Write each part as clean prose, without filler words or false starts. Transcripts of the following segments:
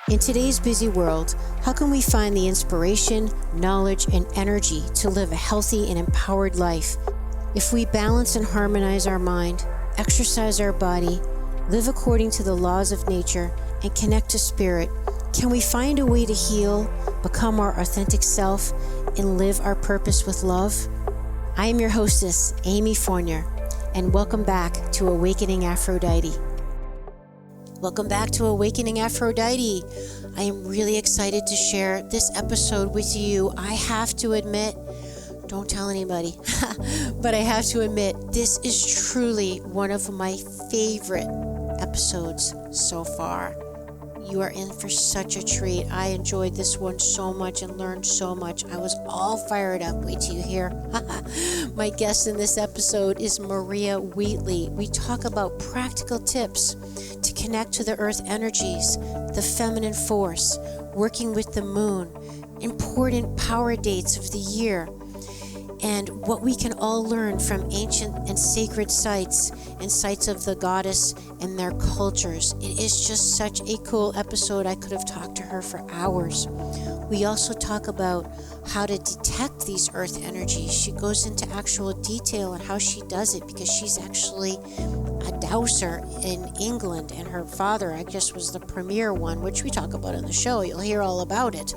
In today's busy world, how can we find the inspiration, knowledge, and energy to live a healthy and empowered life? If we balance and harmonize our mind, exercise our body, live according to the laws of nature, and connect to spirit, can we find a way to heal, become our authentic self, and live our purpose with love? I am your hostess, Amy Fournier, and welcome back to Awakening Aphrodite. Welcome back to Awakening Aphrodite. I am really excited to share this episode with you. I have to admit, don't tell anybody, but I have to admit, this is truly one of my favorite episodes so far. You are in for such a treat. I enjoyed this one so much and learned so much. I was all fired up. Wait till you hear. My guest in this episode is Maria Wheatley. We talk about practical tips to connect to the earth energies, the feminine force, working with the moon, important power dates of the year, and what we can all learn from ancient and sacred sites and sites of the goddess and their cultures. It is just such a cool episode. I could have talked to her for hours. We also talk about how to detect these earth energies. She goes into actual detail on how she does it, because she's actually a dowser in England, and her father, I guess, was the premier one, which we talk about in the show. You'll hear all about it.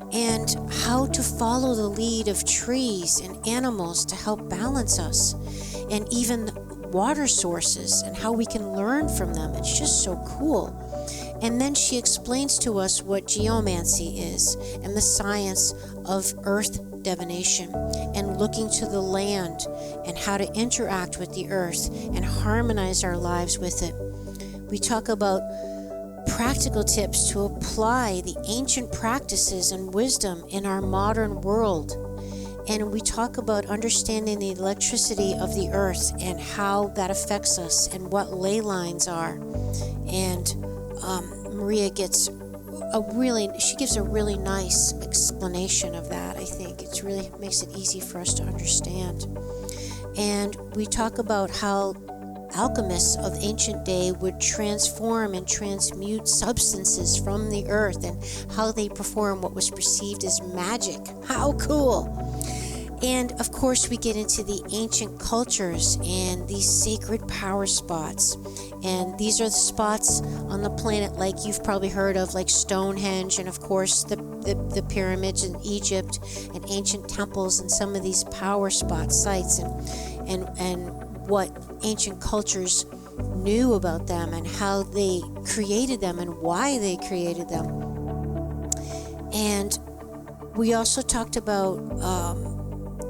And how to follow the lead of trees and animals to help balance us, and even water sources and how we can learn from them. It's just so cool. And then she explains to us what geomancy is and the science of earth divination and looking to the land and how to interact with the earth and harmonize our lives with it. We talk about practical tips to apply the ancient practices and wisdom in our modern world. And we talk about understanding the electricity of the earth and how that affects us and what ley lines are. And Maria gives a really nice explanation of that. I think it really makes it easy for us to understand. And we talk about how alchemists of ancient day would transform and transmute substances from the earth and how they perform what was perceived as magic. How cool! And of course, we get into the ancient cultures and these sacred power spots. And these are the spots on the planet like you've probably heard of, like Stonehenge, and of course the pyramids in Egypt and ancient temples and some of these power spot sites, and what ancient cultures knew about them and how they created them and why they created them. And we also talked about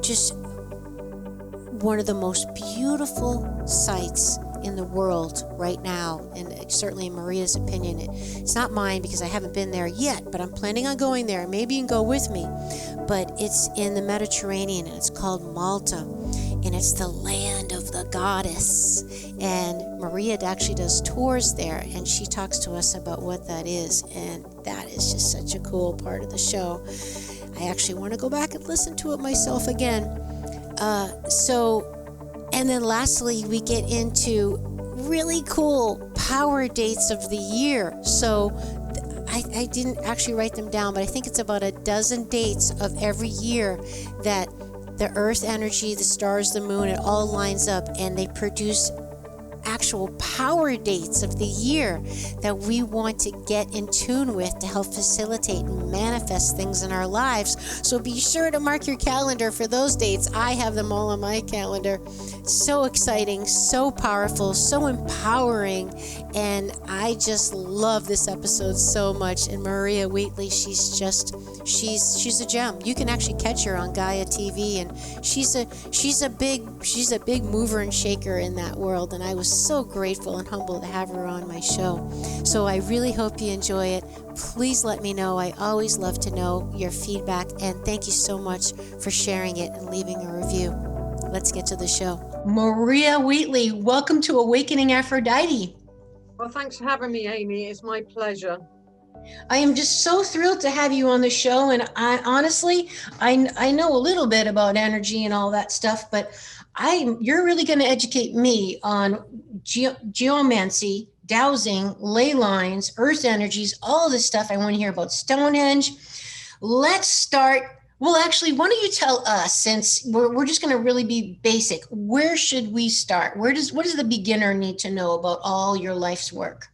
just one of the most beautiful sites in the world right now, and certainly in Maria's opinion. It's not mine because I haven't been there yet, but I'm planning on going there. Maybe you can go with me. But it's in the Mediterranean, and it's called Malta, and it's the land of the goddess. And Maria actually does tours there, and she talks to us about what that is, and that is just such a cool part of the show. I actually want to go back and listen to it myself again. And then lastly, we get into really cool power dates of the year. So I didn't actually write them down, but I think it's about a dozen dates of every year that the earth energy, the stars, the moon, it all lines up, and they produce actual power dates of the year that we want to get in tune with to help facilitate and manifest things in our lives. So be sure to mark your calendar for those dates. I have them all on my calendar. So exciting, so powerful, so empowering, and I just love this episode so much. And Maria Wheatley, she's a gem. You can actually catch her on Gaia TV, and she's a big mover and shaker in that world, and I was so grateful and humbled to have her on my show. So I really hope you enjoy it. Please let me know. I always love to know your feedback, and thank you so much for sharing it and leaving a review. Let's get to the show. Maria Wheatley, welcome to Awakening Aphrodite. Well, thanks for having me, Amy. It's my pleasure. I am just so thrilled to have you on the show, and I honestly know a little bit about energy and all that stuff, but you're really going to educate me on geomancy, dowsing, ley lines, earth energies, all this stuff. I want to hear about Stonehenge. Let's start. Well, actually, why don't you tell us, since we're just going to really be basic, where should we start? What does the beginner need to know about all your life's work?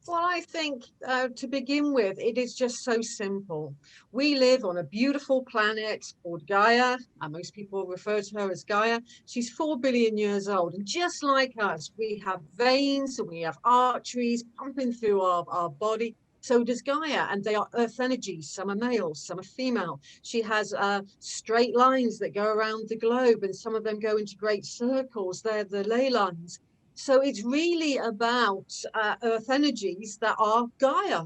Well, I think to begin with, it is just so simple. We live on a beautiful planet called Gaia, and most people refer to her as Gaia. She's 4 billion years old. And just like us, we have veins and we have arteries pumping through our body. So does Gaia, and they are earth energies. Some are male, some are female. She has straight lines that go around the globe, and some of them go into great circles. They're the ley lines. So it's really about earth energies that are Gaia.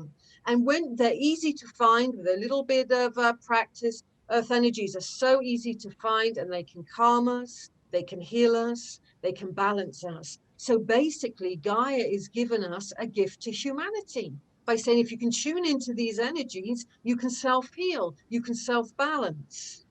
And when they're easy to find with a little bit of practice, earth energies are so easy to find, and they can calm us, they can heal us, they can balance us. So basically, Gaia is giving us a gift to humanity by saying if you can tune into these energies, you can self-heal, you can self-balance.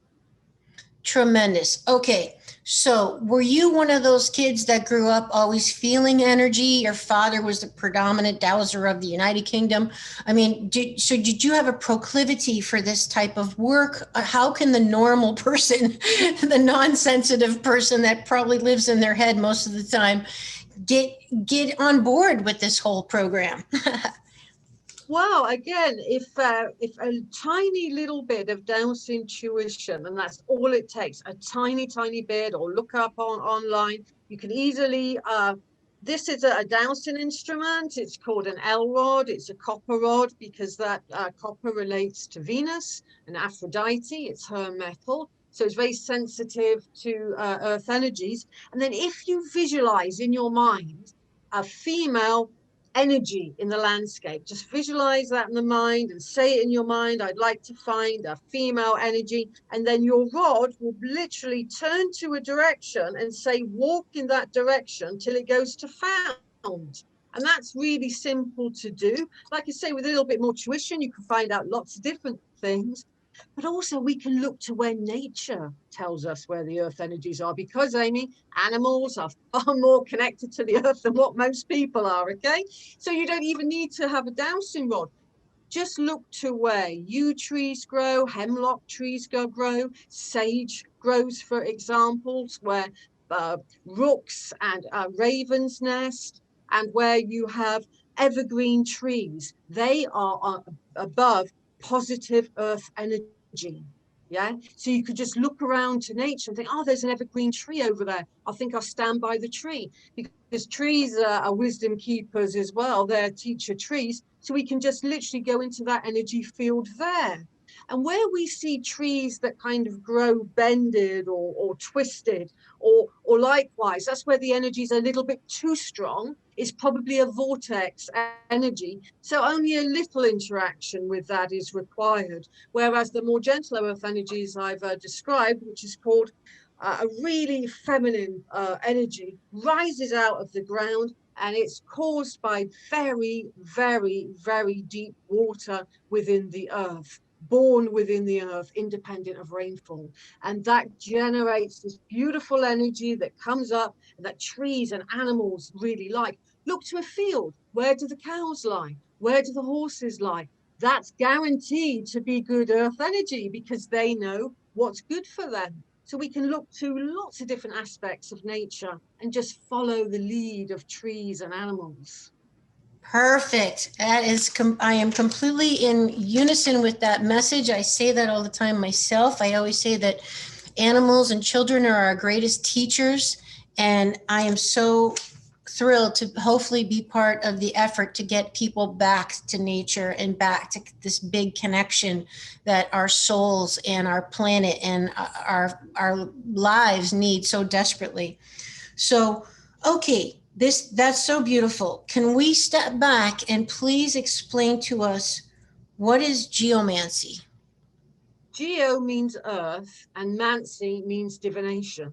Tremendous. Okay. So were you one of those kids that grew up always feeling energy? Your father was the predominant dowser of the United Kingdom. I mean, did you have a proclivity for this type of work? How can the normal person, the non-sensitive person that probably lives in their head most of the time, get on board with this whole program? Well, again, if a tiny little bit of Down's intuition, and that's all it takes, a tiny bit, or look up online, you can easily. This is a Dowsing instrument. It's called an L rod. It's a copper rod because that copper relates to Venus and Aphrodite. It's her metal. So it's very sensitive to earth energies. And then if you visualize in your mind a female energy in the landscape, just visualize that in the mind and say it in your mind, I'd like to find a female energy, and then your rod will literally turn to a direction and say walk in that direction till it goes to found. And that's really simple to do. Like I say, with a little bit more tuition, you can find out lots of different things. But also we can look to where nature tells us where the earth energies are, because, Amy, animals are far more connected to the earth than what most people are, okay? So you don't even need to have a dowsing rod. Just look to where yew trees grow, hemlock trees grow, sage grows, for examples, where rooks and ravens nest, and where you have evergreen trees. They are above positive earth energy. Yeah, so you could just look around to nature and think, oh, there's an evergreen tree over there. I think I'll stand by the tree, because trees are wisdom keepers as well. They're teacher trees. So we can just literally go into that energy field there. And where we see trees that kind of grow bended or twisted, or likewise, that's where the energy is a little bit too strong. It's probably a vortex energy. So only a little interaction with that is required. Whereas the more gentle earth energies I've described, which is called a really feminine energy, rises out of the ground, and it's caused by very deep water within the earth, born within the earth, independent of rainfall. And that generates this beautiful energy that comes up, and that trees and animals really like. Look to a field. Where do the cows lie? Where do the horses lie? That's guaranteed to be good earth energy, because they know what's good for them. So we can look to lots of different aspects of nature and just follow the lead of trees and animals. Perfect. That is, I am completely in unison with that message. I say that all the time myself. I always say that animals and children are our greatest teachers. And I am so thrilled to hopefully be part of the effort to get people back to nature and back to this big connection that our souls and our planet and our lives need so desperately. So, okay, that's so beautiful. Can we step back and please explain to us, what is geomancy? Geo means earth, and mancy means divination.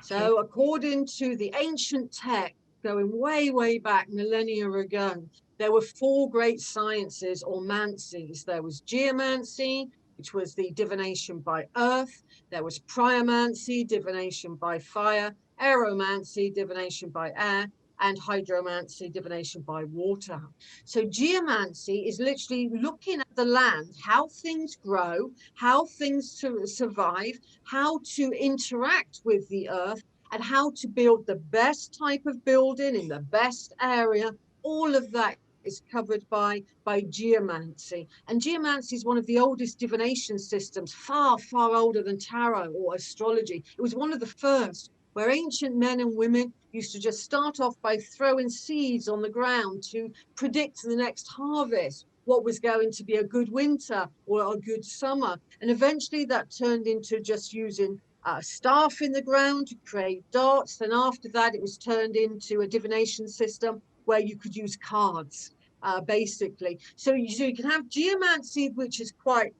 So according to the ancient text, going way back millennia ago, there were 4 great sciences or mancies. There was geomancy, which was the divination by earth. There was cryomancy, divination by fire. Aeromancy, divination by air. and hydromancy, divination by water. So geomancy is literally looking at the land, how things grow, how things survive, how to interact with the earth, and how to build the best type of building in the best area. All of that is covered by geomancy. And geomancy is one of the oldest divination systems, far, far older than tarot or astrology. It was one of the first, where ancient men and women used to just start off by throwing seeds on the ground to predict the next harvest, what was going to be a good winter or a good summer. And eventually that turned into just using staff in the ground to create darts. Then after that, it was turned into a divination system where you could use cards, basically. So you can have geomancy, which is quite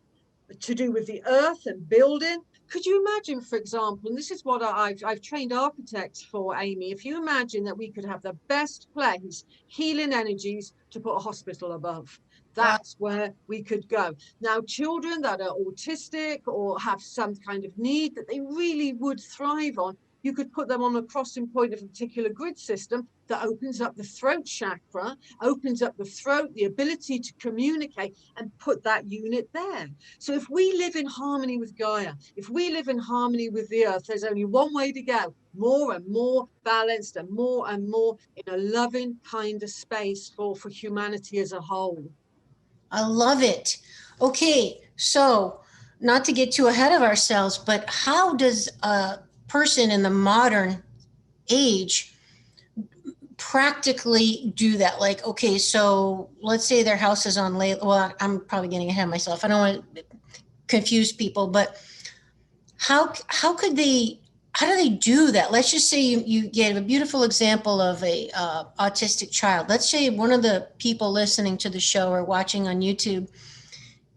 to do with the earth and building. Could you imagine, for example, and this is what I've trained architects for, Amy, if you imagine that we could have the best place, healing energies, to put a hospital above. That's where we could go. Now, children that are autistic or have some kind of need that they really would thrive on, you could put them on a crossing point of a particular grid system that opens up the throat chakra, opens up the throat, the ability to communicate, and put that unit there. So if we live in harmony with Gaia, if we live in harmony with the earth, there's only one way to go: more and more balanced and more in a loving kind of space for humanity as a whole. I love it. Okay, so not to get too ahead of ourselves, but how does a person in the modern age practically do that? Like, okay, so let's say their house is on well, I'm probably getting ahead of myself. I don't want to confuse people, but how do they do that? Let's just say you gave a beautiful example of a autistic child. Let's say one of the people listening to the show or watching on YouTube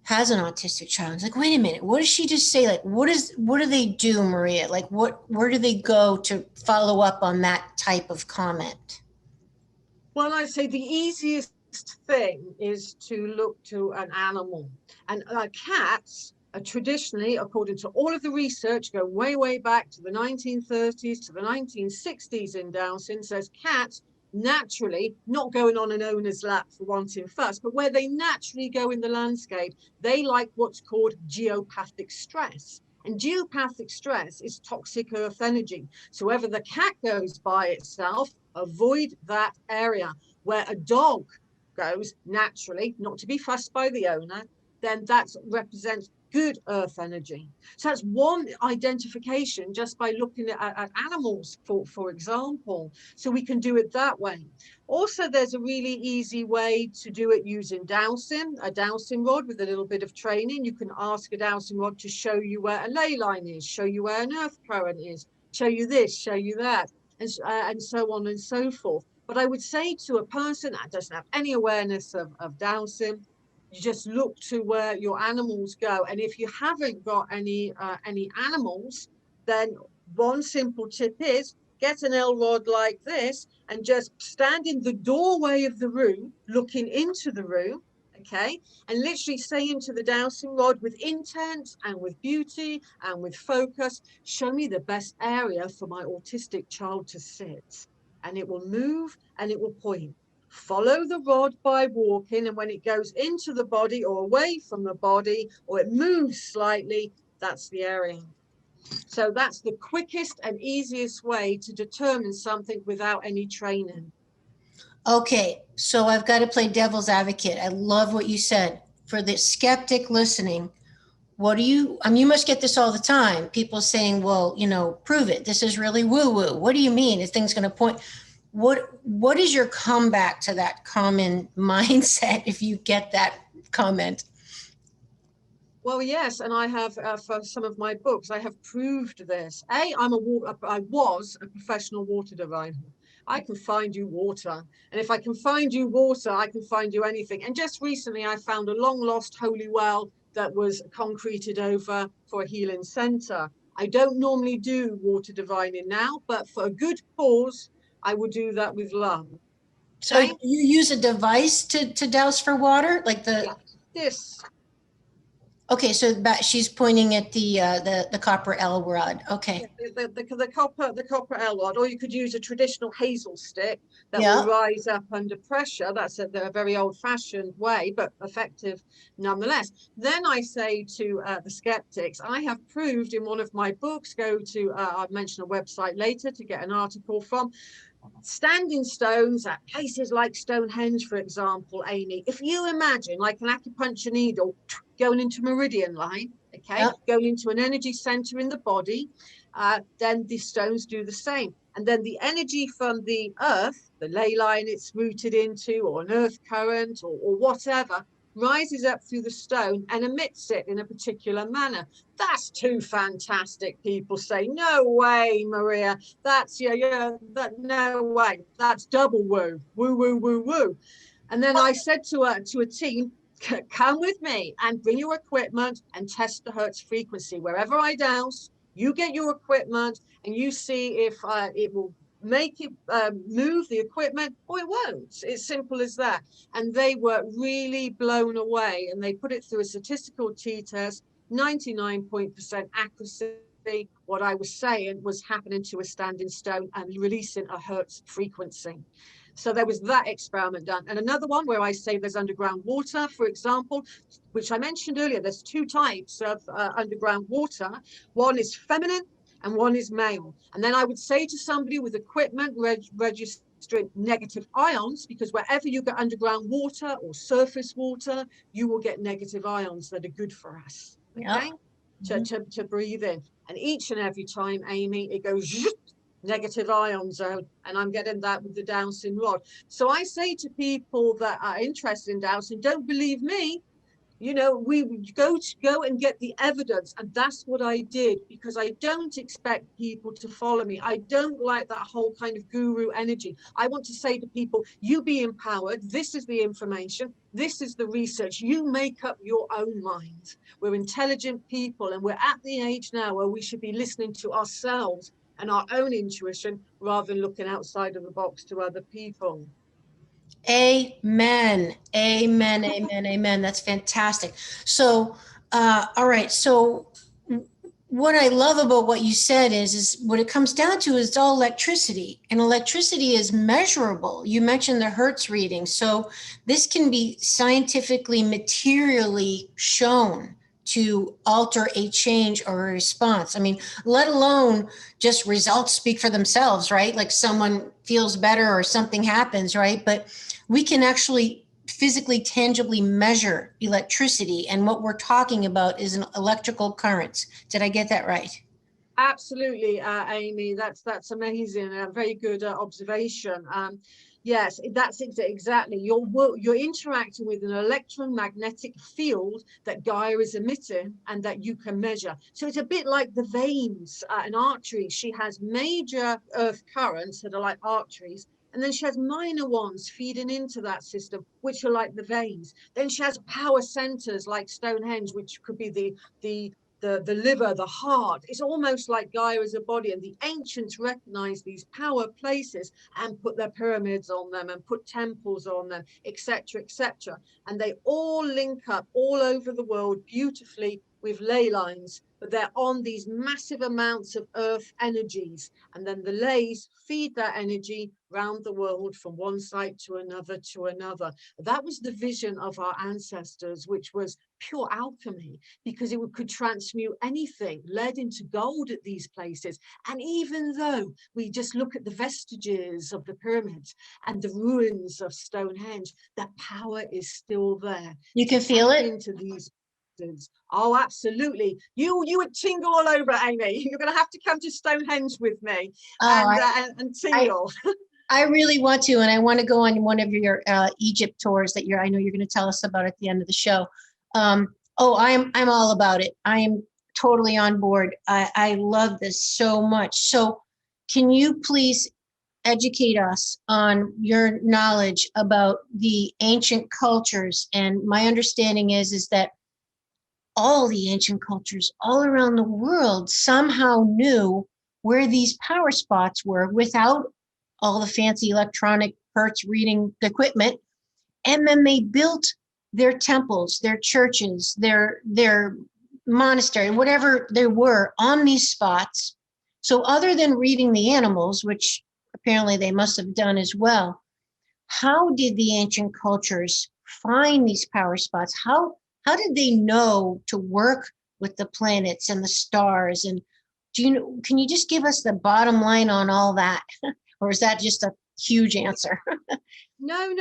has an autistic child. It's like, wait a minute, what does she just say? Like, what do they do, Maria? Like, where do they go to follow up on that type of comment? Well, I'd say the easiest thing is to look to an animal. And cats are traditionally, according to all of the research, go way, way back to the 1930s to the 1960s in Dowsing, says cats naturally, not going on an owner's lap for wanting fuss, but where they naturally go in the landscape, they like what's called geopathic stress. And geopathic stress is toxic earth energy. So wherever the cat goes by itself, avoid that area. Where a dog goes naturally, not to be fussed by the owner, then that represents good earth energy. So that's one identification just by looking at animals, for example. So we can do it that way. Also, there's a really easy way to do it using dowsing, a dowsing rod with a little bit of training. You can ask a dowsing rod to show you where a ley line is, show you where an earth current is, show you this, show you that, and so on and so forth. But I would say to a person that doesn't have any awareness of dowsing, you just look to where your animals go. And if you haven't got any animals, then one simple tip is get an L rod like this and just stand in the doorway of the room, looking into the room, okay? And literally say into the dowsing rod with intent and with beauty and with focus, show me the best area for my autistic child to sit. And it will move and it will point. Follow the rod by walking, and when it goes into the body or away from the body, or it moves slightly, that's the area. So that's the quickest and easiest way to determine something without any training. Okay, so I've got to play devil's advocate. I love what you said. For the skeptic listening, you must get this all the time. People saying, well, prove it. This is really woo-woo. What do you mean? Is things going to point? What is your comeback to that common mindset if you get that comment? Well, yes, and I have for some of my books, I have proved this. I was a professional water diviner. I can find you water, and if I can find you water, I can find you anything. And just recently, I found a long lost holy well that was concreted over for a healing center. I don't normally do water divining now, but for a good cause, I would do that with love. So you use a device to douse for water, like the... Yeah, this. Okay, so she's pointing at the copper L rod. Okay. The copper L rod, or you could use a traditional hazel stick that Yeah. will rise up under pressure. That's a very old-fashioned way, but effective nonetheless. Then I say to the skeptics, I have proved in one of my books, go to, I'll mention a website later to get an article from, standing stones at places like Stonehenge, for example, Amy, if you imagine like an acupuncture needle going into meridian line, okay, Yep. going into an energy center in the body, then the stones do the same. And then the energy from the earth, the ley line it's rooted into, or an earth current, or whatever, rises up through the stone and emits it in a particular manner. That's too fantastic, people say. No way, Maria. That's that no way. That's double woo. Woo, woo, woo, woo. And then I said to a team, come with me and bring your equipment and test the Hertz frequency. Wherever I douse, you get your equipment and you see if it will make it move the equipment or it won't. It's simple as that. And they were really blown away, and they put it through a statistical t-test, 99% accuracy. What I was saying was happening to a standing stone and releasing a Hertz frequency. So there was that experiment done. And another one where I say there's underground water, for example, which I mentioned earlier, there's two types of underground water. One is feminine and one is male. And then I would say to somebody with equipment registering negative ions, because wherever you get underground water or surface water, you will get negative ions that are good for us. Okay? Yep. To breathe in. And each and every time, Amy, it goes negative ion zone, and I'm getting that with the dowsing rod. So I say to people that are interested in dowsing, don't believe me. You know, we go and get the evidence, and that's what I did, because I don't expect people to follow me. I don't like that whole kind of guru energy. I want to say to people, you be empowered. This is the information. This is the research. You make up your own mind. We're intelligent people, and we're at the age now where we should be listening to ourselves and our own intuition rather than looking outside of the box to other people. Amen. Amen. Amen. Amen. That's fantastic. So, all right. So what I love about what you said is what it comes down to is it's all electricity, and electricity is measurable. You mentioned the Hertz reading. So this can be scientifically, materially shown to alter a change or a response. I mean, let alone just results speak for themselves, right? Like someone feels better or something happens, right? But we can actually physically, tangibly measure electricity. And what we're talking about is an electrical currents. Did I get that right? Absolutely, Amy. That's amazing. A very good observation. Yes, that's exactly. You're interacting with an electromagnetic field that Gaia is emitting and that you can measure. So it's a bit like the veins and arteries. She has major earth currents that are like arteries, and then she has minor ones feeding into that system, which are like the veins. Then she has power centers like Stonehenge, which could be the liver, the heart. It's almost like Gaia as a body, and the ancients recognized these power places and put their pyramids on them and put temples on them, etc., etc. And they all link up all over the world beautifully with ley lines, but they're on these massive amounts of earth energies, and then the leys feed that energy round the world from one site to another to another. That was the vision of our ancestors, which was pure alchemy, because it could transmute anything, lead into gold at these places. And even though we just look at the vestiges of the pyramids and the ruins of Stonehenge, that power is still there. You can feel it into these. Oh, absolutely. You would tingle all over, Amy. You're going to have to come to Stonehenge with me and tingle. I really want to, and I want to go on one of your Egypt tours that I know you're going to tell us about at the end of the show. I'm all about it. I am totally on board. I love this so much. So can you please educate us on your knowledge about the ancient cultures? And my understanding is that all the ancient cultures all around the world somehow knew where these power spots were without all the fancy electronic Hertz reading equipment. And then they built their temples, their churches, their monastery, whatever there were on these spots. So other than reading the animals, which apparently they must have done as well, how did the ancient cultures find these power spots? How did they know to work with the planets and the stars? And can you just give us the bottom line on all that? Or is that just a huge answer? No,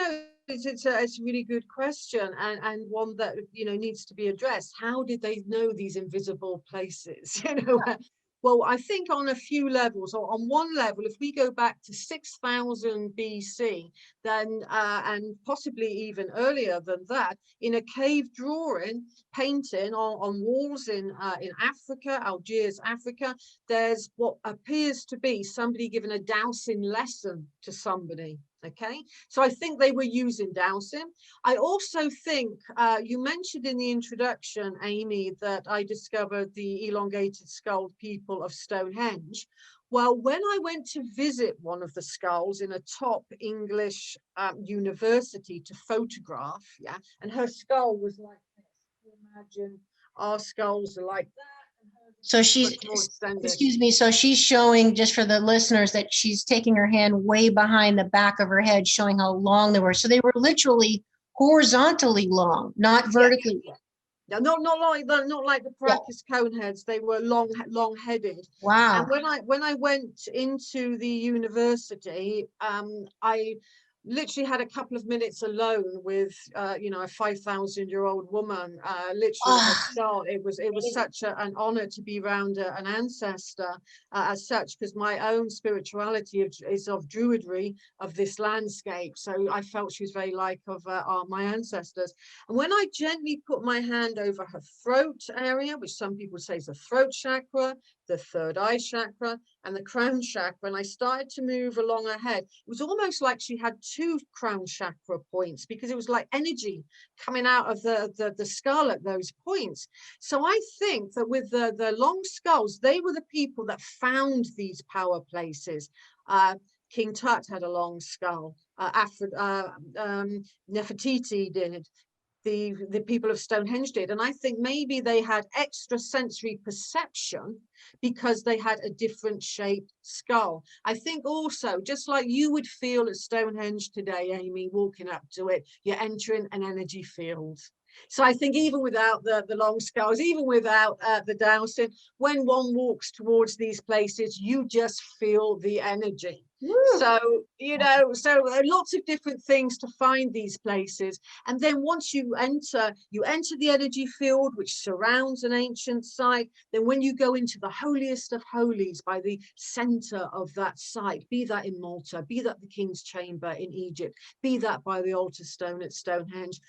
it's a really good question, and one that needs to be addressed. How did they know these invisible places? Well, I think on a few levels. Or on one level, if we go back to 6000 BC, then and possibly even earlier than that, in a cave drawing, painting on walls in Africa, Algiers, Africa, there's what appears to be somebody giving a dowsing lesson to somebody. Okay, so I think they were using dowsing. I also think you mentioned in the introduction, Amy, that I discovered the elongated skulled people of Stonehenge. Well, when I went to visit one of the skulls in a top English university to photograph, and her skull was like this. You imagine our skulls are like that. So she's, excuse me, so she's showing, just for the listeners, that she's taking her hand way behind the back of her head, showing how long they were. So they were literally horizontally long, not vertically. Yeah, not like the practice cone heads. They were long headed. Wow. And when I went into the university, I literally had a couple of minutes alone with a 5,000-year-old woman, literally her skull. It was such an honor to be around an ancestor as such, because my own spirituality is of druidry, of this landscape. So I felt she was very like of my ancestors. And when I gently put my hand over her throat area, which some people say is the throat chakra, the third eye chakra, and the crown chakra, and I started to move along her head, it was almost like she had two crown chakra points, because it was like energy coming out of the skull at those points. So I think that with the long skulls, they were the people that found these power places. King Tut had a long skull. Nefertiti did. The people of Stonehenge did. And I think maybe they had extra sensory perception because they had a different shaped skull. I think also, just like you would feel at Stonehenge today, Amy, walking up to it, you're entering an energy field. So I think even without the long skulls, even without the dowsing, when one walks towards these places, you just feel the energy. Woo. So, so lots of different things to find these places. And then once you enter the energy field, which surrounds an ancient site. Then when you go into the holiest of holies by the center of that site, be that in Malta, be that the King's Chamber in Egypt, be that by the altar stone at Stonehenge,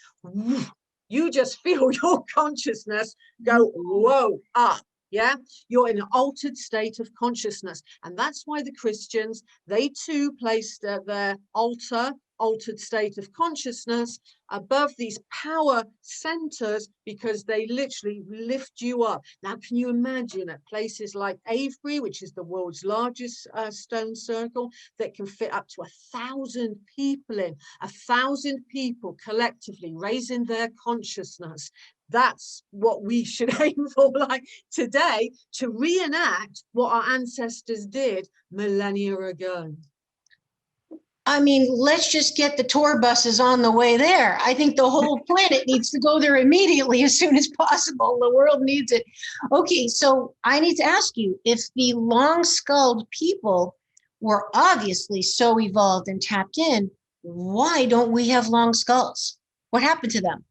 you just feel your consciousness go, whoa, up. Yeah, you're in an altered state of consciousness. And that's why the Christians, they too placed their altered state of consciousness above these power centers, because they literally lift you up. Now, can you imagine at places like Avebury, which is the world's largest stone circle, that can fit up to 1,000 people in, 1,000 people collectively raising their consciousness? That's what we should aim for, like today, to reenact what our ancestors did millennia ago. I mean, let's just get the tour buses on the way there. I think the whole planet needs to go there immediately as soon as possible. The world needs it. Okay, so I need to ask you, if the long-skulled people were obviously so evolved and tapped in, why don't we have long skulls? What happened to them?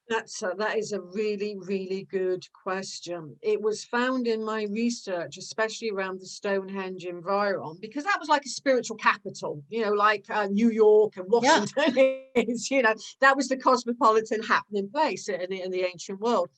That is a really, really good question. It was found in my research, especially around the Stonehenge environment, because that was like a spiritual capital, like New York and Washington is, that was the cosmopolitan happening place in the ancient world.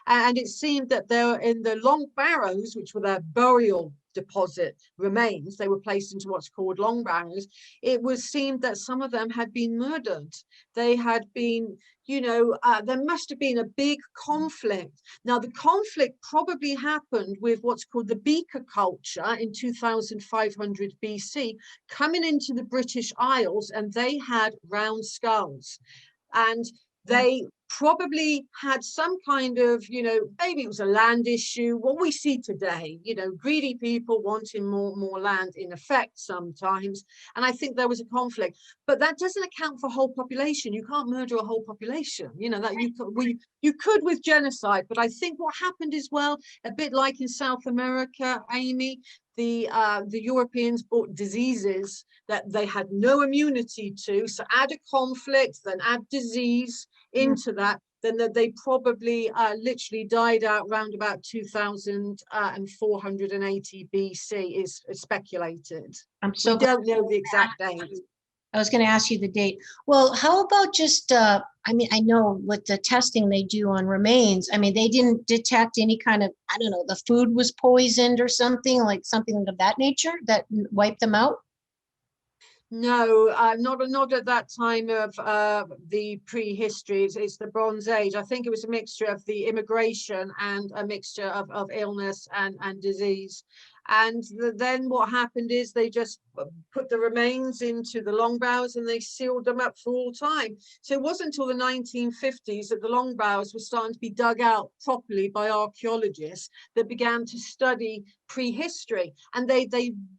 And it seemed that there were in the long barrows, which were their burial deposit remains, they were placed into what's called long barrows. It was seemed that some of them had been murdered. They had been, there must have been a big conflict. Now, the conflict probably happened with what's called the beaker culture in 2500 BC, coming into the British Isles, and they had round skulls. And They probably had some kind of, maybe it was a land issue, what we see today, greedy people wanting more land in effect sometimes. And I think there was a conflict, but that doesn't account for whole population. You can't murder a whole population, that you could with genocide. But I think what happened as well, a bit like in South America, Amy, the Europeans brought diseases that they had no immunity to. So add a conflict, then add disease into that, then that they probably literally died out around about 2480 BC is speculated. We don't know the exact date. I was going to ask you the date. Well, how about just, I know with the testing they do on remains, they didn't detect any kind of, I don't know, the food was poisoned or something of that nature that wiped them out? No, not at that time of the prehistory. It's the Bronze Age. I think it was a mixture of the immigration and a mixture of illness and disease. And then what happened is they just put the remains into the longbows and they sealed them up for all time. So it wasn't until the 1950s that the longbows were starting to be dug out properly by archaeologists that began to study prehistory. And they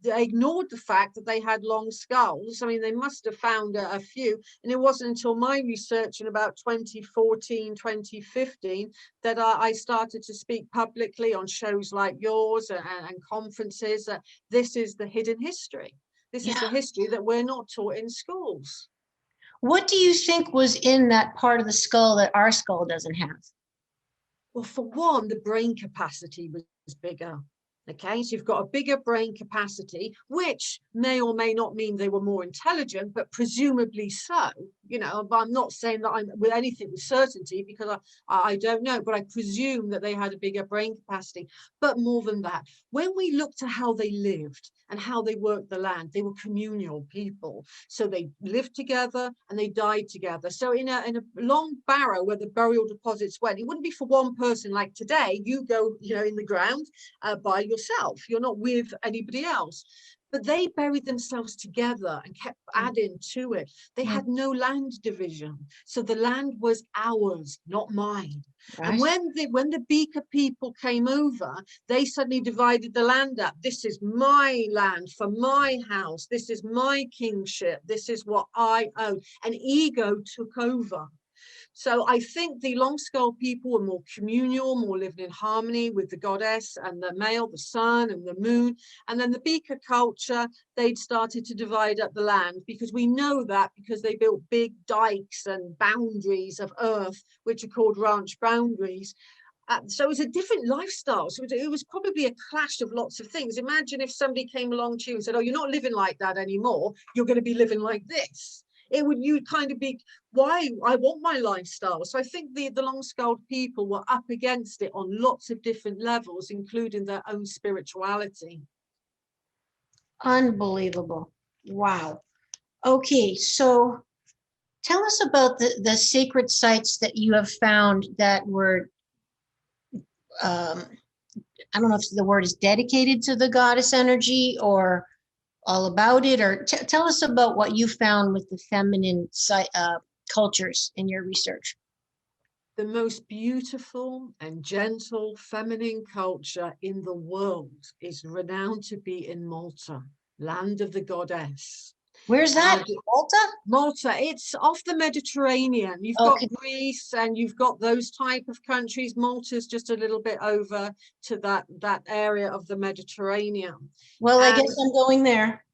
ignored the fact that they had long skulls. They must have found a few. And it wasn't until my research in about 2014, 2015 that I started to speak publicly on shows like yours and conferences that this is the hidden history. This is the history that we're not taught in schools. What do you think was in that part of the skull that our skull doesn't have? Well, for one, the brain capacity was bigger. Okay, so you've got a bigger brain capacity, which may or may not mean they were more intelligent, but presumably so. But I'm not saying that I'm with anything with certainty because I don't know, but I presume that they had a bigger brain capacity. But more than that, when we look to how they lived and how they worked the land, they were communal people. So they lived together and they died together. So in a long barrow where the burial deposits went, it wouldn't be for one person like today. You go, in the ground by yourself. You're not with anybody else. But they buried themselves together and kept adding to it. They had no land division. So the land was ours, not mine. Right. And when the Beaker people came over, they suddenly divided the land up. This is my land for my house. This is my kingship. This is what I own. And ego took over. So I think the long skull people were more communal, more living in harmony with the goddess and the male, the sun and the moon. And then the Beaker culture, they'd started to divide up the land because we know that because they built big dikes and boundaries of earth, which are called ranch boundaries. So it was a different lifestyle. So it was probably a clash of lots of things. Imagine if somebody came along to you and said, oh, you're not living like that anymore. You're going to be living like this. You'd kind of be, why? I want my lifestyle. So I think the long-skulled people were up against it on lots of different levels, including their own spirituality. Unbelievable. Wow. Okay, so tell us about the sacred sites that you have found that were, I don't know if the word is dedicated to the goddess energy or all about it, or tell us about what you found with the feminine cultures in your research. The most beautiful and gentle feminine culture in the world is renowned to be in Malta, land of the goddess. Where's that? Malta? Malta, it's off the Mediterranean. You've got Greece and you've got those type of countries. Malta's just a little bit over to that area of the Mediterranean. Well, I guess I'm going there.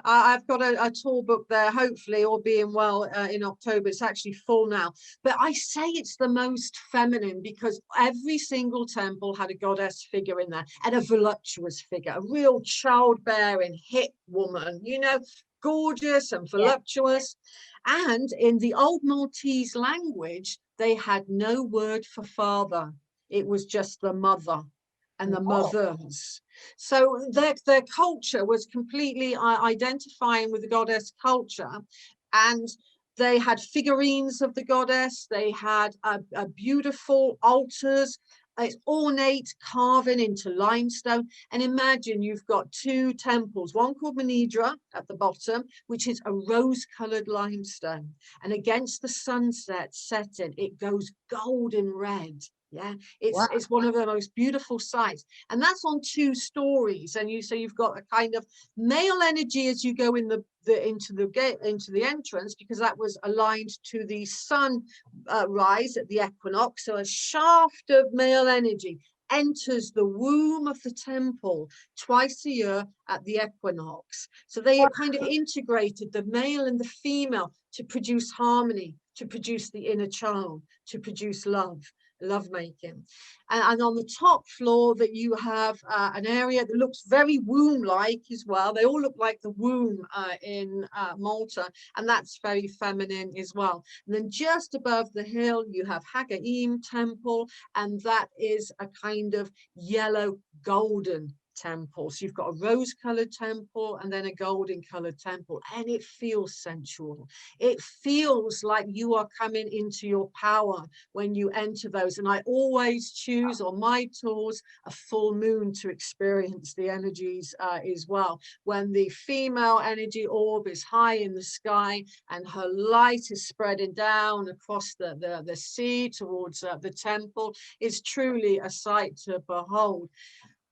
I've got a tour book there, hopefully, all being well, in October. It's actually full now. But I say it's the most feminine because every single temple had a goddess figure in there and a voluptuous figure, a real childbearing hip woman, gorgeous and voluptuous. And in the old Maltese language, they had no word for father. It was just the mother and the mothers. So their culture was completely identifying with the goddess culture, and they had figurines of the goddess. They had beautiful altars It's ornate carving into limestone. And imagine you've got two temples, one called Manidra at the bottom, which is a rose-colored limestone. And against the sunset setting, it goes golden red. Yeah, Wow. it's one of the most beautiful sights. And that's on 2 stories. And so you've got a kind of male energy as you go in into the entrance, because that was aligned to the sun rise at the equinox. So a shaft of male energy enters the womb of the temple twice a year at the equinox. So they kind of integrated the male and the female to produce harmony, to produce the inner child, to produce lovemaking. And on the top floor that you have an area that looks very womb-like as well. They all look like the womb in Malta, and that's very feminine as well. And then just above the hill you have Hagaim temple, and that is a kind of yellow golden temple. So you've got a rose-colored temple and then a golden-colored temple, and it feels sensual. It feels like you are coming into your power when you enter those. And I always choose on my tours a full moon to experience the energies as well. When the female energy orb is high in the sky and her light is spreading down across the sea towards the temple, is truly a sight to behold.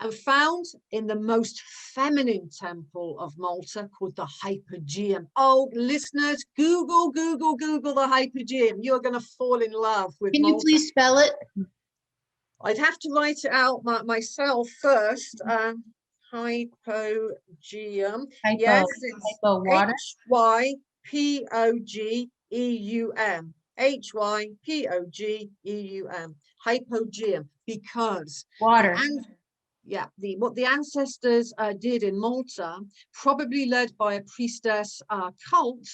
And found in the most feminine temple of Malta called the Hypogeum. Oh, listeners, Google the Hypogeum. You're going to fall in love with Can Malta. you please spell it? I'd have to write it out myself first. Hypogeum. Yes, it's Hypo water. Hypogeum. Hypogeum. Hypogeum, because Water. yeah, what the ancestors did in Malta, probably led by a priestess cult,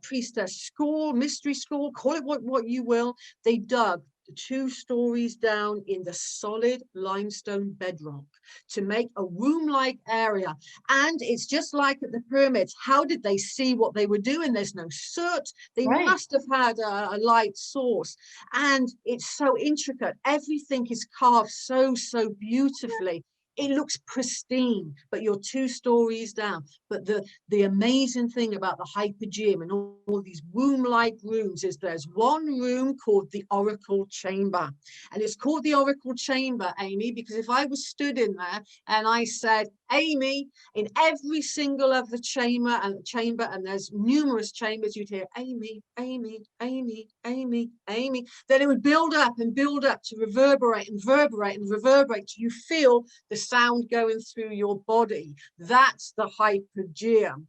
priestess school, mystery school, call it what you will. They dug 2 stories down in the solid limestone bedrock to make a womb-like area. And it's just like at the pyramids. How did they see what they were doing? There's no soot. They must have had a light source. And it's so intricate. Everything is carved so beautifully. It looks pristine, but you're 2 stories down. But the amazing thing about the Hypogeum and all these womb-like rooms is there's one room called the Oracle Chamber. And it's called the Oracle Chamber, Amy, because if I was stood in there and I said, Amy, in every single of the chamber, and there's numerous chambers, you'd hear Amy, Amy, Amy, Amy, Amy. Then it would build up to reverberate and reverberate and reverberate. You feel the sound going through your body. That's the Hypogeum.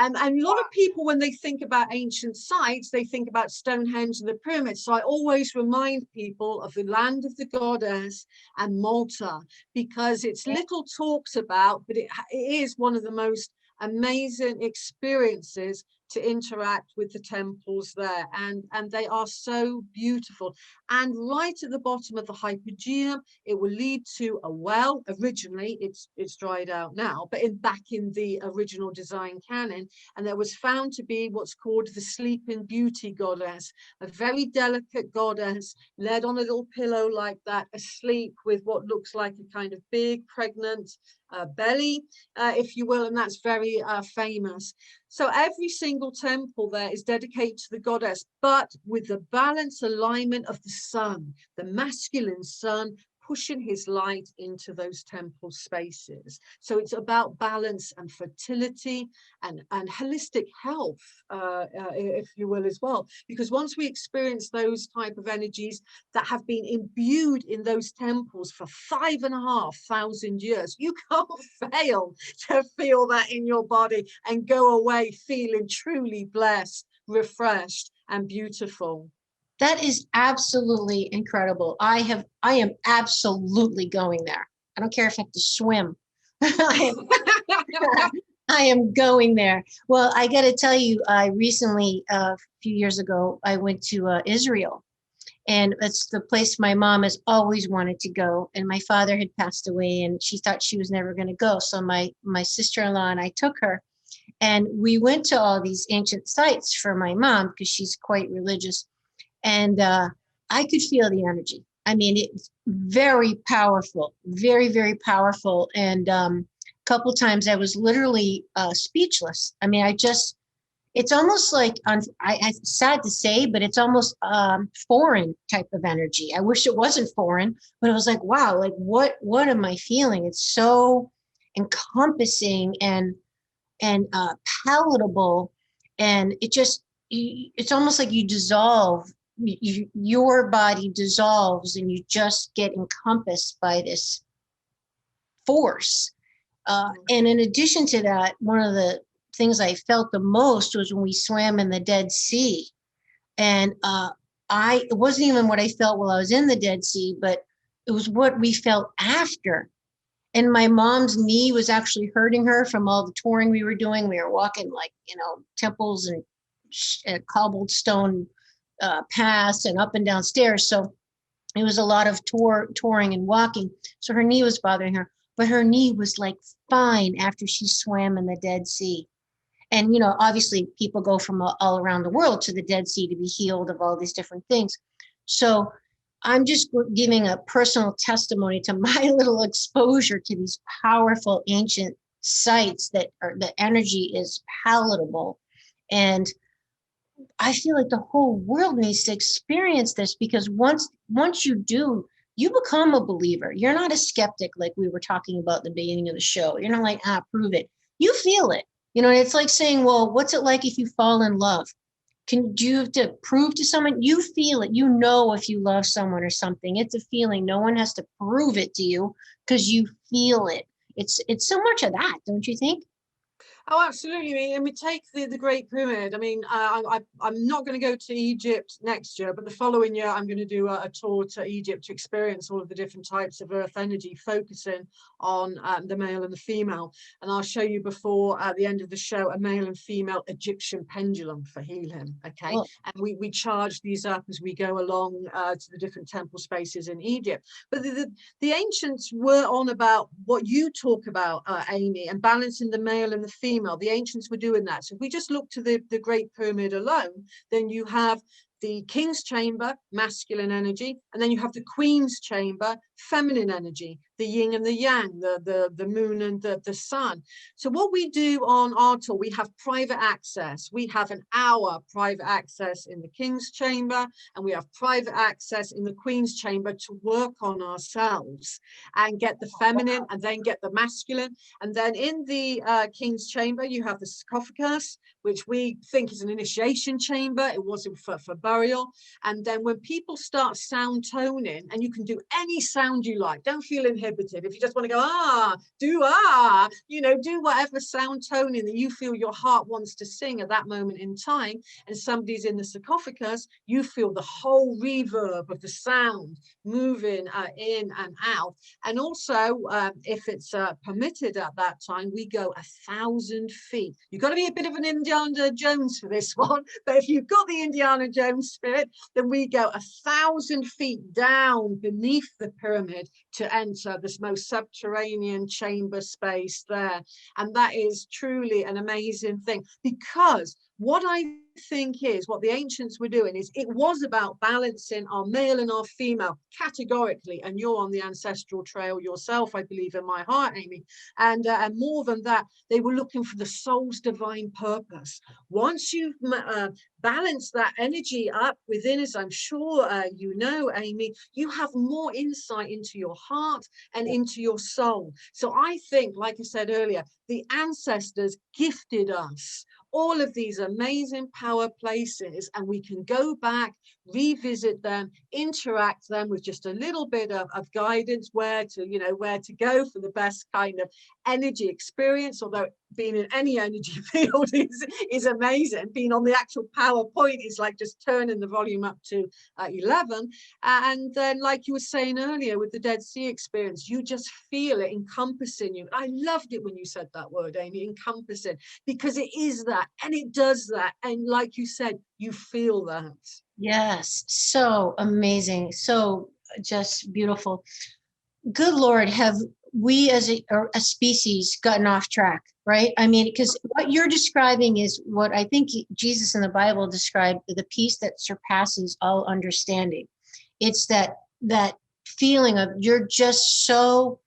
And a lot of people, when they think about ancient sites, they think about Stonehenge and the pyramids. So I always remind people of the land of the goddess and Malta, because it's little talked about, but it is one of the most amazing experiences to interact with the temples there, and they are so beautiful. And right at the bottom of the Hypogeum, it will lead to a well. Originally it's dried out now, but back in the original design canon, and there was found to be what's called the sleeping beauty goddess, a very delicate goddess led on a little pillow like that, asleep with what looks like a kind of big pregnant belly, if you will, and that's very famous. So every single temple there is dedicated to the goddess, but with the balance alignment of the sun, the masculine sun, pushing his light into those temple spaces. So it's about balance and fertility and holistic health, if you will, as well. Because once we experience those type of energies that have been imbued in those temples for 5,500 years, you can't fail to feel that in your body and go away feeling truly blessed, refreshed, and beautiful. That is absolutely incredible. I am absolutely going there. I don't care if I have to swim. I am going there. Well, I got to tell you, I recently, a few years ago, I went to Israel, and it's the place my mom has always wanted to go. And my father had passed away, and she thought she was never going to go. So my sister-in-law and I took her, and we went to all these ancient sites for my mom because she's quite religious. And I could feel the energy. I mean, it's very powerful, very, very powerful. And a couple times I was literally speechless. I mean, it's almost like, I sad to say, but it's almost foreign type of energy. I wish it wasn't foreign, but it was like, wow, like what am I feeling? It's so encompassing and palatable, and it's almost like you dissolve. Your body dissolves, and you just get encompassed by this force. And in addition to that, one of the things I felt the most was when we swam in the Dead Sea. And it wasn't even what I felt while I was in the Dead Sea, but it was what we felt after. And my mom's knee was actually hurting her from all the touring we were doing. We were walking like, temples and cobbled stone paths and up and down stairs. So it was a lot of touring and walking. So her knee was bothering her, but her knee was like fine after she swam in the Dead Sea. And, obviously people go from all around the world to the Dead Sea to be healed of all these different things. So I'm just giving a personal testimony to my little exposure to these powerful ancient sites that the energy is palatable. And I feel like the whole world needs to experience this, because once you do, you become a believer. You're not a skeptic like we were talking about at the beginning of the show. You're not like, prove it. You feel it. It's like saying, well, what's it like if you fall in love? Do you have to prove to someone? You feel it. If you love someone or something. It's a feeling. No one has to prove it to you, because you feel it. It's so much of that, don't you think? Oh, absolutely. And we take the Great Pyramid. I mean, I'm not going to go to Egypt next year, but the following year, I'm going to do a tour to Egypt to experience all of the different types of earth energy, focusing on the male and the female. And I'll show you before at the end of the show a male and female Egyptian pendulum for healing. Okay. Oh. And we charge these up as we go along to the different temple spaces in Egypt. But the ancients were on about what you talk about, Amy, and balancing the male and the female. The ancients were doing that. So if we just look to the Great Pyramid alone, then you have the king's chamber, masculine energy, and then you have the queen's chamber, feminine energy, the yin and the yang, the moon and the sun. So what we do on our tour, we have private access. We have an hour private access in the king's chamber, and we have private access in the queen's chamber to work on ourselves and get the feminine and then get the masculine. And then in the king's chamber, you have the sarcophagus, which we think is an initiation chamber. It wasn't for burial. And then when people start sound toning, and you can do any sound you like, don't feel inhibited. If you just want to go, do whatever sound toning that you feel your heart wants to sing at that moment in time, and somebody's in the sarcophagus, you feel the whole reverb of the sound moving in and out. And also, if it's permitted at that time, we go 1,000 feet. You've got to be a bit of an Indiana Jones for this one, but if you've got the Indiana Jones spirit, then we go 1,000 feet down beneath the pyramid to enter this most subterranean chamber space there. And that is truly an amazing thing, because what I think is what the ancients were doing is it was about balancing our male and our female categorically. And you're on the ancestral trail yourself, I believe, in my heart, Amy. And more than that, they were looking for the soul's divine purpose. Once you've balanced that energy up within, as I'm sure you know, Amy, you have more insight into your heart and into your soul. So I think, like I said earlier, the ancestors gifted us all of these amazing power places, and we can go back, revisit them, interact them with just a little bit of guidance, where to go for the best kind of energy experience. Although being in any energy field is amazing. Being on the actual PowerPoint is like just turning the volume up to 11. And then, like you were saying earlier with the Dead Sea experience, you just feel it encompassing you. I loved it when you said that word, Amy, encompassing, because it is that, and it does that. And like you said, you feel that. Yes, so amazing. So just beautiful. Good Lord, have we as a species gotten off track, right? I mean, because what you're describing is what I think Jesus in the Bible described, the peace that surpasses all understanding. It's that that feeling of you're just so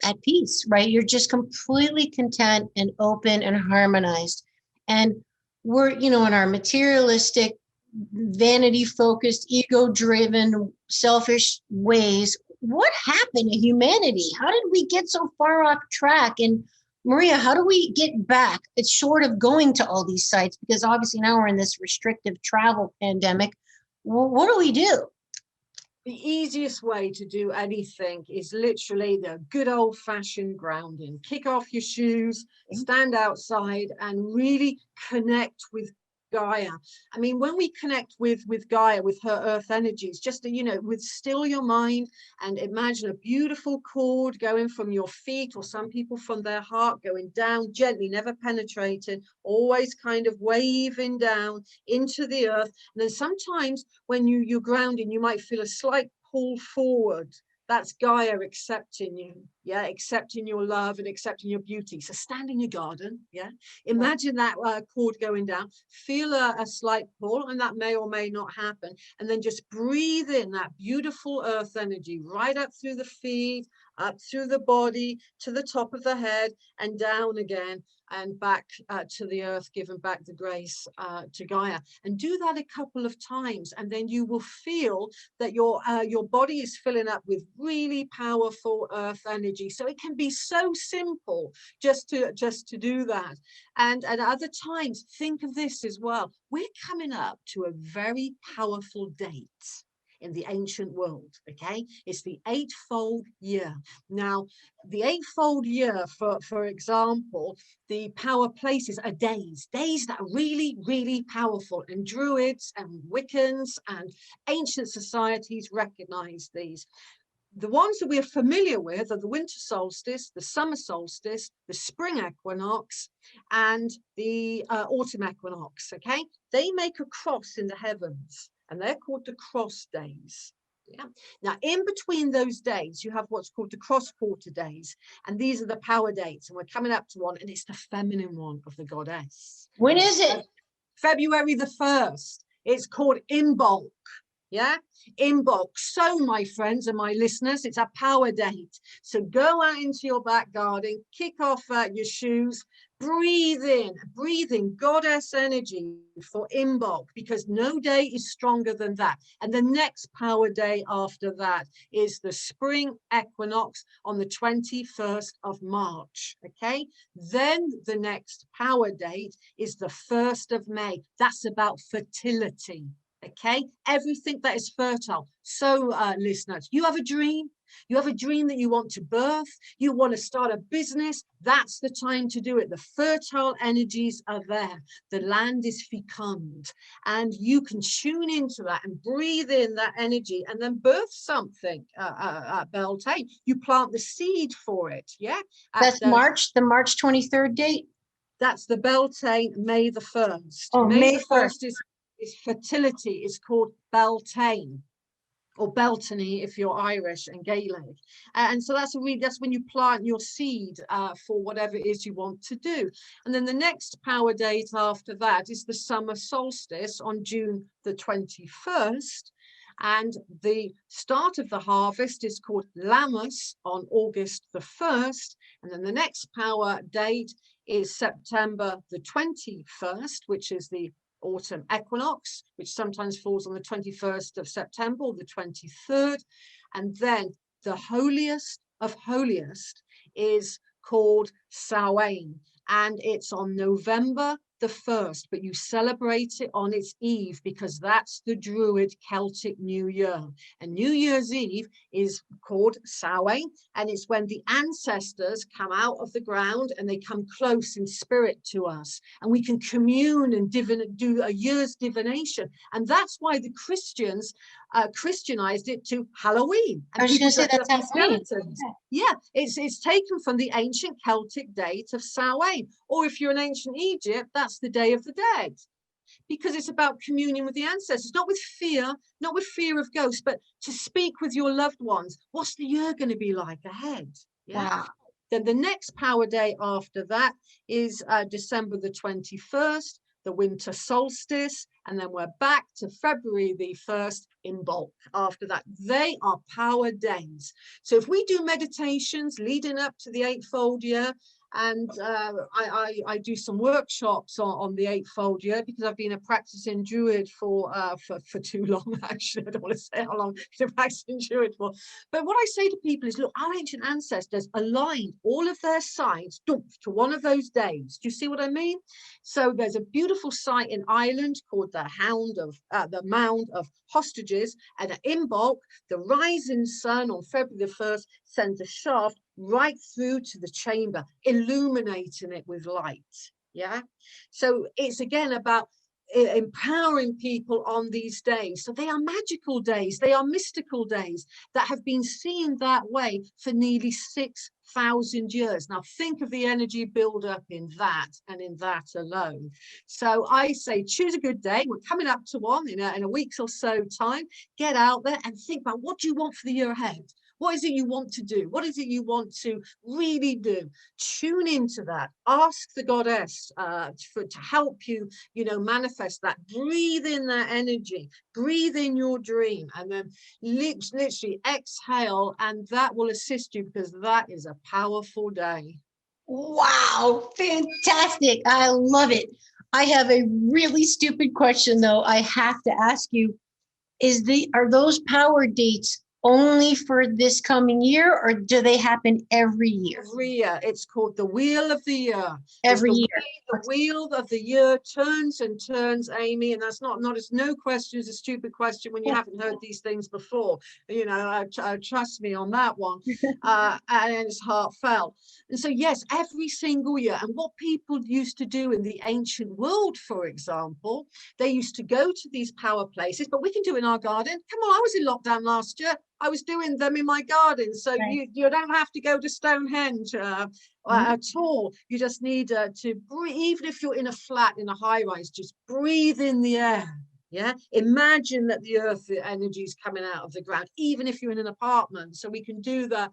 at peace, right? You're just completely content and open and harmonized. And we're, in our materialistic, vanity focused, ego driven, selfish ways. What happened to humanity? How did we get so far off track? And Maria, how do we get back? It's short of going to all these sites, because obviously now we're in this restrictive travel pandemic. What do we do? The easiest way to do anything is literally the good old-fashioned grounding. Kick off your shoes, stand outside, and really connect with Gaia. I mean, when we connect with Gaia, with her earth energies, just to, with still your mind and imagine a beautiful cord going from your feet, or some people from their heart, going down gently, never penetrating, always kind of waving down into the earth. And then sometimes when you're grounding, you might feel a slight pull forward. That's Gaia accepting you, accepting your love and accepting your beauty. So stand in your garden, imagine that cord going down, feel a slight pull, and that may or may not happen, and then just breathe in that beautiful earth energy right up through the feet, up through the body, to the top of the head, and down again, and back to the earth, giving back the grace to Gaia. And do that a couple of times, and then you will feel that your body is filling up with really powerful earth energy. So it can be so simple just to do that. And at other times, think of this as well. We're coming up to a very powerful date in the ancient world, okay? It's the eightfold year. Now, the eightfold year, for example, the power places are days that are really, really powerful, and Druids and Wiccans and ancient societies recognize these. The ones that we're familiar with are the winter solstice, the summer solstice, the spring equinox, and the autumn equinox, okay? They make a cross in the heavens, and they're called the cross days. Yeah. Now, in between those days, you have what's called the cross quarter days, and these are the power dates, and we're coming up to one, and it's the feminine one of the goddess. When is it? February the 1st. It's called Imbolc. Yeah, Imbolc. So, my friends and my listeners, it's a power date. So go out into your back garden, kick off your shoes, breathe in goddess energy for Imbolc, because no day is stronger than that. And the next power day after that is the spring equinox on the 21st of March. Okay, then the next power date is the 1st of May. That's about fertility. Okay, everything that is fertile. So, listeners, you have a dream. You have a dream that you want to birth. You want to start a business. That's the time to do it. The fertile energies are there. The land is fecund, and you can tune into that and breathe in that energy, and then birth something. Beltane, you plant the seed for it. Yeah, that's the March 23rd date. That's the Beltane, May the 1st. Oh, May the 1st is fertility. Is called Beltane, or Beltany if you're Irish and Gaelic. And so that's when you plant your seed for whatever it is you want to do. And then the next power date after that is the summer solstice on June the 21st. And the start of the harvest is called Lammas on August the 1st. And then the next power date is September the 21st, which is the autumn equinox, which sometimes falls on the 21st of September or the 23rd. And then the holiest of holiest is called Samhain, and it's on November the 1st, but you celebrate it on its eve, because that's the Druid Celtic New Year. And New Year's Eve is called Samhain, and it's when the ancestors come out of the ground and they come close in spirit to us, and we can commune and do a year's divination. And that's why the Christians Christianized it to Halloween. And I was going to say that's Halloween. Yeah, it's taken from the ancient Celtic date of Samhain, or if you're in ancient Egypt, that's the Day of the Dead, because it's about communion with the ancestors, not with fear of ghosts, but to speak with your loved ones. What's the year going to be like ahead? Yeah. Wow. Then the next power day after that is December the 21st, the winter solstice, and then we're back to February the 1st in bulk after that. They are power days. So if we do meditations leading up to the eightfold year, and I do some workshops on the eightfold year, because I've been a practicing Druid for too long. Actually, I don't want to say how long I've been a practicing Druid for. But what I say to people is, look, our ancient ancestors aligned all of their signs to one of those days. Do you see what I mean? So there's a beautiful site in Ireland called the Mound of Hostages, and in bulk, the rising sun on February the 1st sends a shaft right through to the chamber, illuminating it with light. Yeah, so it's again about empowering people on these days. So they are magical days, they are mystical days that have been seen that way for nearly 6,000 years. Now think of the energy build up in that, and in that alone. So I say choose a good day. We're coming up to one in a week's or so time. Get out there and think about, what do you want for the year ahead? What is it you want to do? What is it you want to really do? Tune into that. Ask the goddess to help you, manifest that. Breathe in that energy. Breathe in your dream, and then literally exhale, and that will assist you, because that is a powerful day. Wow, fantastic. I love it. I have a really stupid question, though. I have to ask you, are those power dates only for this coming year, or do they happen every year? Every year. It's called the Wheel of the Year. Every year. The Wheel of the Year turns and turns, Amy, and that's no question is a stupid question when you haven't heard these things before. Trust me on that one. And it's heartfelt. And so, yes, every single year. And what people used to do in the ancient world, for example, they used to go to these power places, but we can do it in our garden. Come on, I was in lockdown last year. I was doing them in my garden. So right. you don't have to go to Stonehenge at all. You just need to breathe. Even if you're in a flat, in a high rise, just breathe in the air. Yeah, imagine that the earth, the energy is coming out of the ground, even if you're in an apartment. So we can do that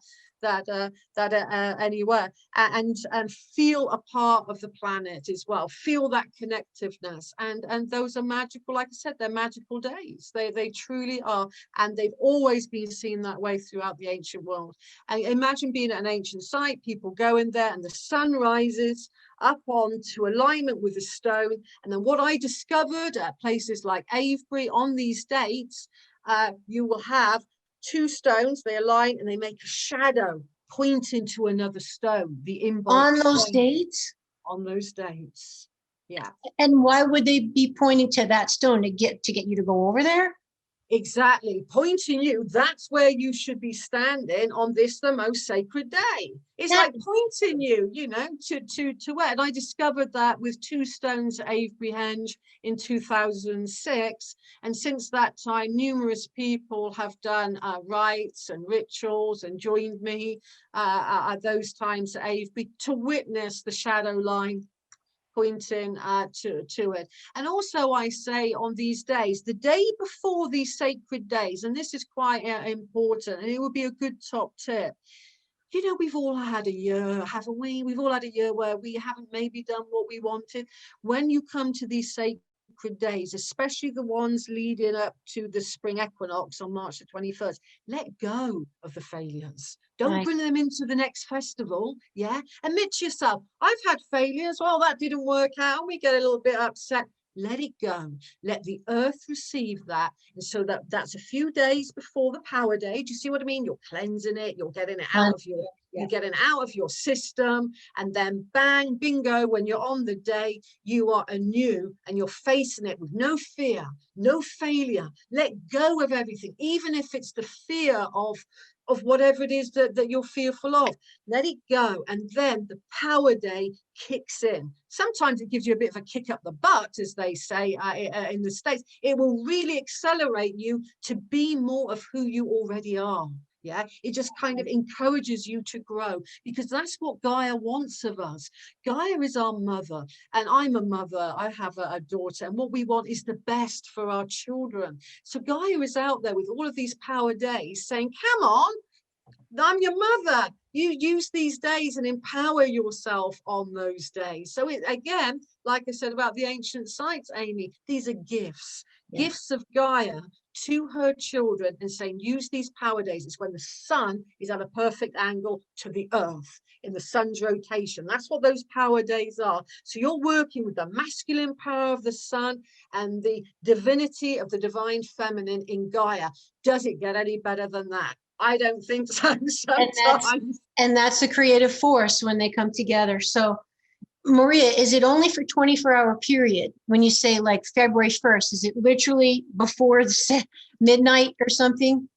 anywhere, and feel a part of the planet as well. Feel that connectiveness, and those are magical. Like I said, they're magical days. They truly are, and they've always been seen that way throughout the ancient world. And imagine being at an ancient site, people go in there, and the sun rises up onto alignment with the stone. And then what I discovered at places like Avebury on these dates, you will have two stones, they align and they make a shadow pointing to another stone. The inbox on those dates? On those dates. Yeah. And why would they be pointing to that stone to get you to go over there? Exactly, pointing you. That's where you should be standing on this, the most sacred day. It's like pointing you, to where. And I discovered that with two stones at Avebury Henge in 2006. And since that time, numerous people have done rites and rituals and joined me at those times at Avebury to witness the shadow line pointing to it. And also I say on these days, the day before these sacred days, and this is quite important, and it would be a good top tip. We've all had a year, haven't we? We've all had a year where we haven't maybe done what we wanted. When you come to these sacred days, especially the ones leading up to the spring equinox on March the 21st, let go of the failures. Don't bring them into the next festival. Yeah, admit to yourself, I've had failures. Well, that didn't work out. We get a little bit upset. Let it go. Let the earth receive that. And so that's a few days before the power day. Do you see what I mean? You're cleansing it. You're getting it out of you're getting out of your system. And then bang, bingo, when you're on the day, you are anew and you're facing it with no fear, no failure. Let go of everything, even if it's the fear of whatever it is that you're fearful of. Let it go, and then the power day kicks in. Sometimes it gives you a bit of a kick up the butt, as they say in the States. It will really accelerate you to be more of who you already are. Yeah, it just kind of encourages you to grow, because that's what Gaia wants of us. Gaia is our mother, and I'm a mother. I have a daughter, and what we want is the best for our children. So Gaia is out there with all of these power days saying, come on, I'm your mother. you use these days and empower yourself on those days. So it, again, like I said about the ancient sites, Amy, these are gifts, gifts of Gaia to her children, and saying, use these power days. It's when the sun is at a perfect angle to the earth in the sun's rotation. That's what those power days are. So you're working with the masculine power of the sun and the divinity of the divine feminine in Gaia. Does it get any better than that? I don't think so sometimes. And that's the creative force when they come together. So Maria, is it only for 24-hour period? When you say like February 1st, is it literally before midnight or something?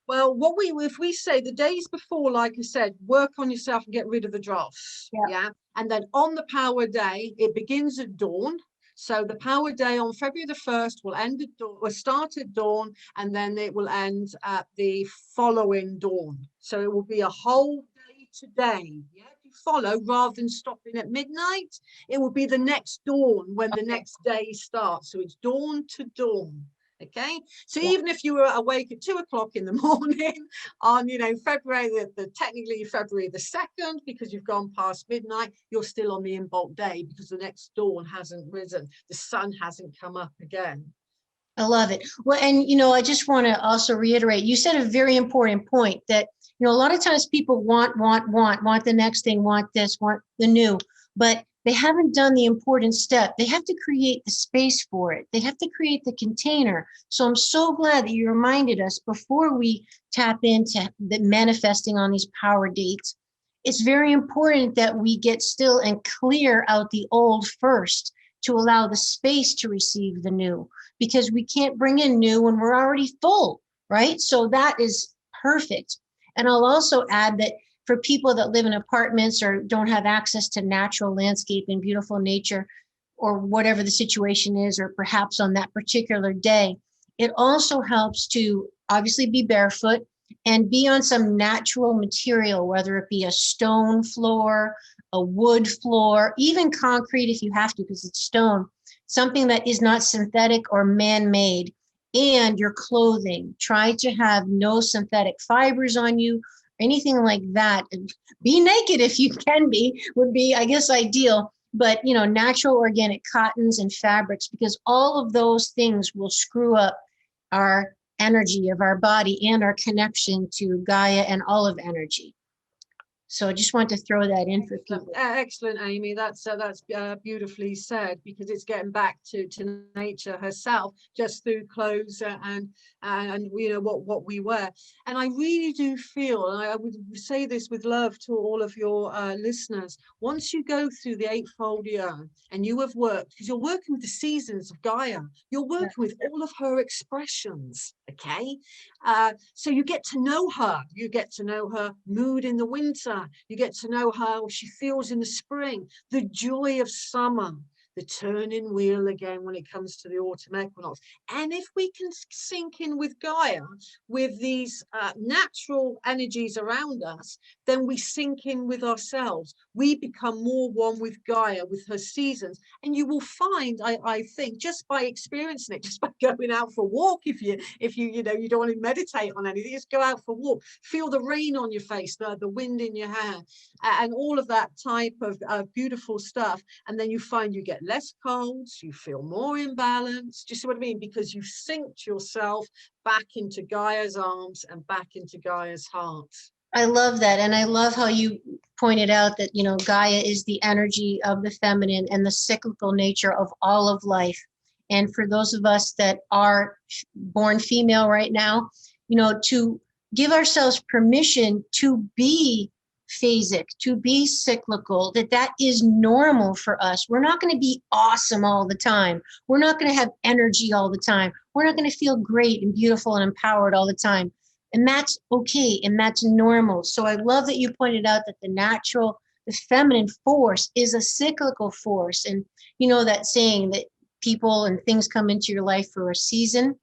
Well, if we say the days before, like I said, work on yourself and get rid of the dross. Yeah. And then on the power day, it begins at dawn. So the power day on February the 1st will end at dawn, will start at dawn, and then it will end at the following dawn. So it will be a whole day today. Yeah. Follow, rather than stopping at midnight, it will be the next dawn when the next day starts. So it's dawn to dawn. Okay, so even if you were awake at 2 o'clock in the morning on, February technically February the 2nd, because you've gone past midnight, you're still on the Imbolc day because the next dawn hasn't risen, the sun hasn't come up again. I love it. Well, and I just want to also reiterate, you said a very important point that a lot of times people want the next thing, want this, want the new, but they haven't done the important step. They have to create the space for it. They have to create the container. So I'm so glad that you reminded us before we tap into the manifesting on these power dates. It's very important that we get still and clear out the old first to allow the space to receive the new, because we can't bring in new when we're already full, right? So that is perfect. And I'll also add that for people that live in apartments or don't have access to natural landscape and beautiful nature, or whatever the situation is, or perhaps on that particular day, it also helps to obviously be barefoot and be on some natural material, whether it be a stone floor, a wood floor, even concrete if you have to, because it's stone, something that is not synthetic or man-made. And your clothing, try to have no synthetic fibers on you, anything like that. Be naked if you can be, would be, I guess, ideal. But, natural organic cottons and fabrics, because all of those things will screw up our energy of our body and our connection to Gaia and all of energy. So I just want to throw that in for people. Excellent, Amy. That's beautifully said, because it's getting back to nature herself just through clothes and what we wear. And I really do feel, and I would say this with love to all of your listeners, once you go through the eightfold year and you have worked, because you're working with the seasons of Gaia, you're working with all of her expressions. Okay, so you get to know her. You get to know her mood in the winter. You get to know how she feels in the spring, the joy of summer, the turning wheel again when it comes to the autumn equinox. And if we can sink in with Gaia, with these natural energies around us, then we sink in with ourselves. We become more one with Gaia, with her seasons. And you will find, I think, just by experiencing it, just by going out for a walk, if you don't want to meditate on anything, just go out for a walk, feel the rain on your face, the wind in your hair, and all of that type of beautiful stuff. And then you find you get less colds, you feel more in balance. Do you see what I mean? Because you've synced yourself back into Gaia's arms and back into Gaia's heart. I love that. And I love how you pointed out that, Gaia is the energy of the feminine and the cyclical nature of all of life. And for those of us that are born female right now, to give ourselves permission to be phasic, to be cyclical, that is normal for us. We're not going to be awesome all the time. We're not going to have energy all the time. We're not going to feel great and beautiful and empowered all the time. And that's okay. And that's normal. So I love that you pointed out that the feminine force is a cyclical force. And that saying that people and things come into your life for a season,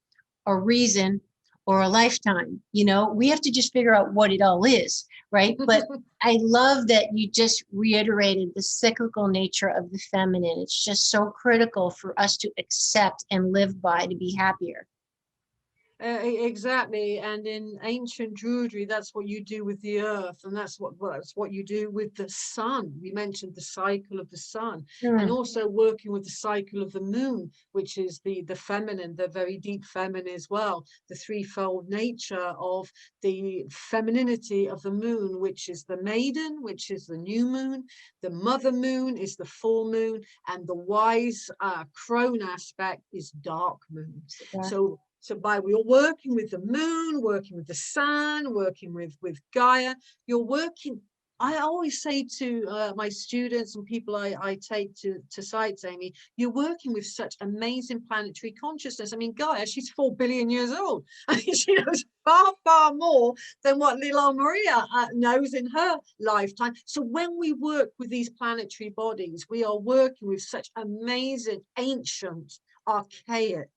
a reason, or a lifetime. We have to just figure out what it all is, right? But I love that you just reiterated the cyclical nature of the feminine. It's just so critical for us to accept and live by to be happier. Exactly, and in ancient Druidry, that's what you do with the earth, and that's what you do with the sun. We mentioned the cycle of the sun, and also working with the cycle of the moon, which is the feminine, the very deep feminine as well. The threefold nature of the femininity of the moon, which is the maiden, which is the new moon, the mother moon is the full moon, and the wise crone aspect is dark moon. Yeah. So by we're working with the moon, working with the sun, working with Gaia, you're working. I always say to my students and people I take to sites, Amy, you're working with such amazing planetary consciousness. I mean, Gaia, she's 4 billion years old. I mean, she knows far, far more than what little old Maria knows in her lifetime. So when we work with these planetary bodies, we are working with such amazing, ancient, archaic,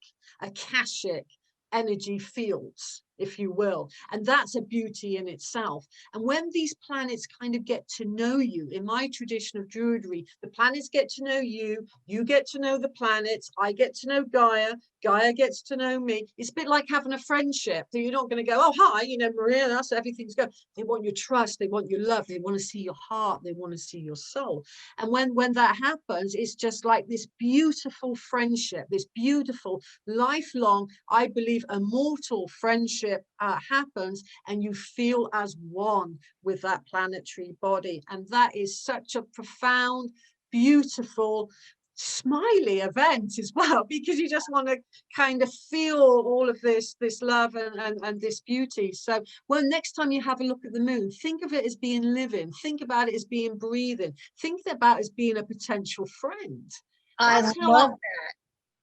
akashic energy fields, if you will, and that's a beauty in itself. And when these planets kind of get to know you, in my tradition of Druidry, the planets get to know you, you get to know the planets, I get to know Gaia, Gaia gets to know me. It's a bit like having a friendship. You're not going to go, oh, hi, you know, Maria, that's everything's good. They want your trust, they want your love, they want to see your heart, they want to see your soul. And when that happens, it's just like this beautiful friendship, this beautiful lifelong, I believe, immortal friendship happens, and you feel as one with that planetary body. And that is such a profound, beautiful, smiley event as well, because you just want to kind of feel all of this love and this beauty. So well, next time you have a look at the moon, think of it as being living, think about it as being breathing, think about it as being a potential friend. I love that.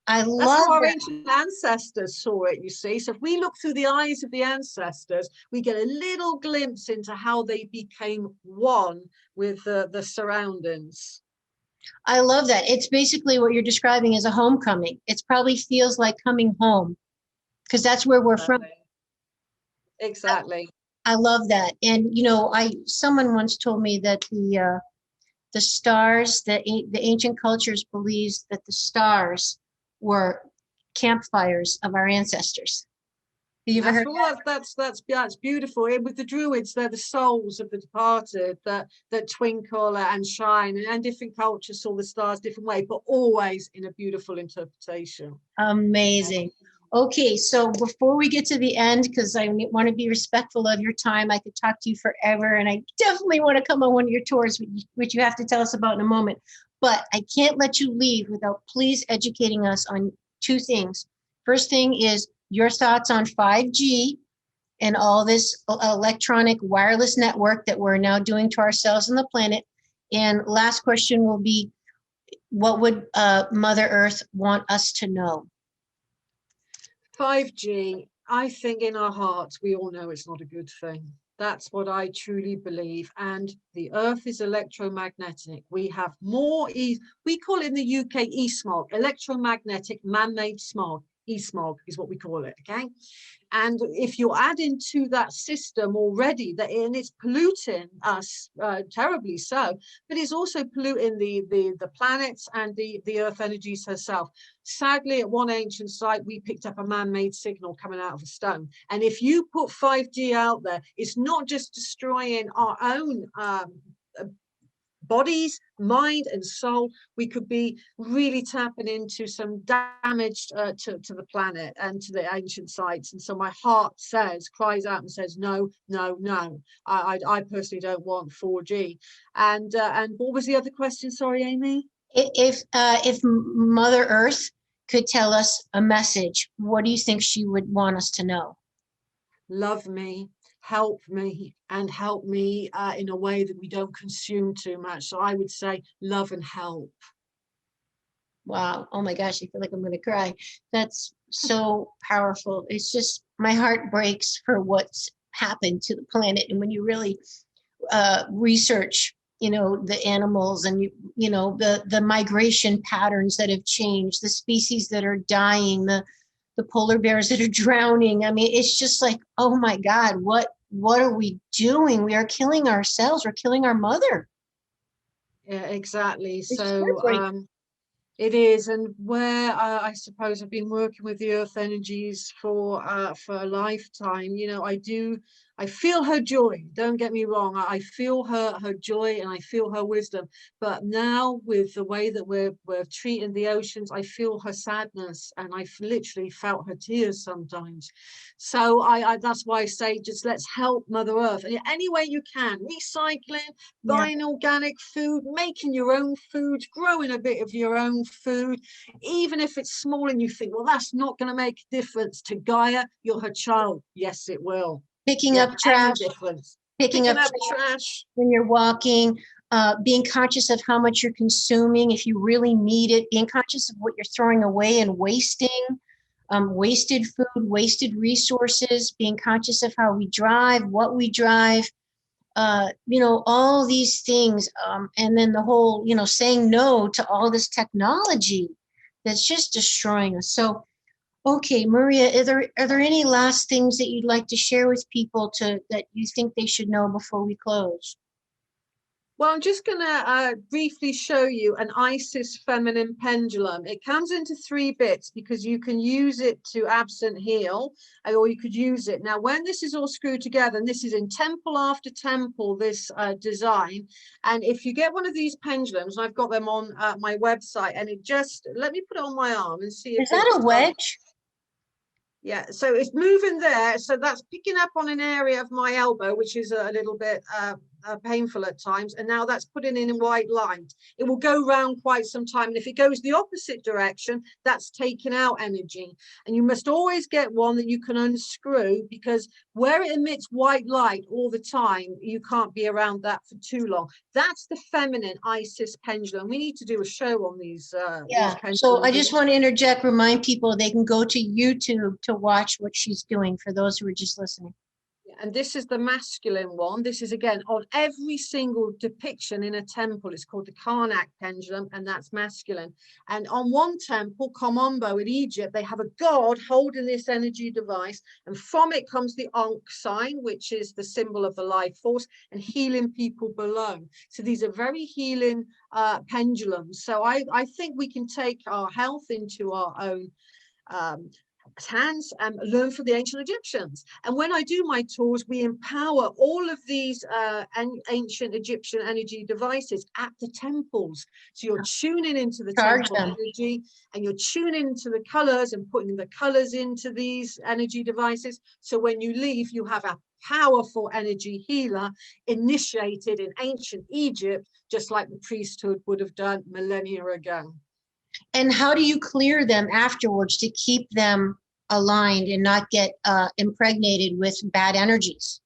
I love That's how our that. ancient ancestors saw it, you see. So if we look through the eyes of the ancestors, we get a little glimpse into how they became one with the surroundings. I love that. It's basically what you're describing as a homecoming. It probably feels like coming home because that's where we're from. Exactly. I love that. And you know, someone once told me that the stars, the ancient cultures believes that the stars were campfires of our ancestors. Have you ever heard that? That's beautiful. With the Druids, they're the souls of the departed that twinkle and shine, and different cultures saw the stars different way, but always in a beautiful interpretation. Amazing. Okay, so before we get to the end, because I want to be respectful of your time, I could talk to you forever, and I definitely want to come on one of your tours, which you have to tell us about in a moment. But I can't let you leave without please educating us on two things. First thing is your thoughts on 5G and all this electronic wireless network that we're now doing to ourselves and the planet. And last question will be, what would Mother Earth want us to know? 5G, I think in our hearts, we all know it's not a good thing. That's what I truly believe. And the Earth is electromagnetic. We have more, we call it in the UK e-smog, electromagnetic man-made smog. E-smog is what we call it, okay? And if you're adding to that system already, and it's polluting us terribly so, but it's also polluting the planets and the Earth energies herself. Sadly, at one ancient site, we picked up a man-made signal coming out of a stone. And if you put 5G out there, it's not just destroying our own bodies, mind and soul. We could be really tapping into some damage to the planet and to the ancient sites. And so my heart cries out and says, no, no, no. I personally don't want 4G. And what was the other question? Sorry, Amy. If Mother Earth could tell us a message, what do you think she would want us to know? Love me, help me, and help me in a way that we don't consume too much. So I would say love and help. Wow. Oh my gosh, I feel like I'm going to cry. That's so powerful. It's just, my heart breaks for what's happened to the planet. And when you really research, you know, the animals and, you know, the migration patterns that have changed, the species that are dying, the polar bears that are drowning. I mean, it's just like, oh my God, what are we doing? We are killing ourselves. We're killing our mother. Yeah, exactly. It's So It is, and where I suppose I've been working with the earth energies for a lifetime. You know, I feel her joy. Don't get me wrong. I feel her joy and I feel her wisdom. But now with the way that we're treating the oceans, I feel her sadness, and I've literally felt her tears sometimes. So I that's why I say just let's help Mother Earth in any way you can. Recycling, Yeah. buying organic food, making your own food, growing a bit of your own food, even if it's small and you think, well, that's not going to make a difference to Gaia. You're her child. Yes, it will. Picking Yeah, up trash, every difference. picking up Trash. when you're walking, being conscious of how much you're consuming, if you really need it, being conscious of what you're throwing away and wasting, wasted food, wasted resources, being conscious of how we drive, what we drive, you know, all these things. And then the whole, you know, saying no to all this technology that's just destroying us. So, okay, Maria, are there any last things that you'd like to share with people that you think they should know before we close? Well, I'm just going to briefly show you an Isis feminine pendulum. It comes into 3 bits because you can use it to absent heal, or you could use it. Now, when this is all screwed together, and this is in temple after temple, this design, and if you get one of these pendulums, I've got them on my website, and it just, let me put it on my arm and see if Is that a wedge? Yeah, so it's moving there. So that's picking up on an area of my elbow, which is a little bit painful at times. And now that's putting in white light. It will go round quite some time. And if it goes the opposite direction, that's taking out energy. And you must always get one that you can unscrew, because where it emits white light all the time, you can't be around that for too long. That's the feminine Isis pendulum. We need to do a show on these. Yeah. These So I pendulums. just want to interject, remind people they can go to YouTube to watch what she's doing for those who are just listening. And this is the masculine one. This is again on every single depiction in a temple. It's called the Karnak pendulum, and that's masculine. And on one temple, Komombo in Egypt, they have a god holding this energy device, and from it comes the Ankh sign, which is the symbol of the life force, and healing people below. So these are very healing pendulums. So I think we can take our health into our own hands and learn from the ancient Egyptians. And when I do my tours, we empower all of these ancient Egyptian energy devices at the temples. So you're tuning into the temple energy, and you're tuning into the colors and putting the colors into these energy devices. So when you leave, you have a powerful energy healer initiated in ancient Egypt, just like the priesthood would have done millennia ago. And how do you clear them afterwards to keep them aligned and not get impregnated with bad energies?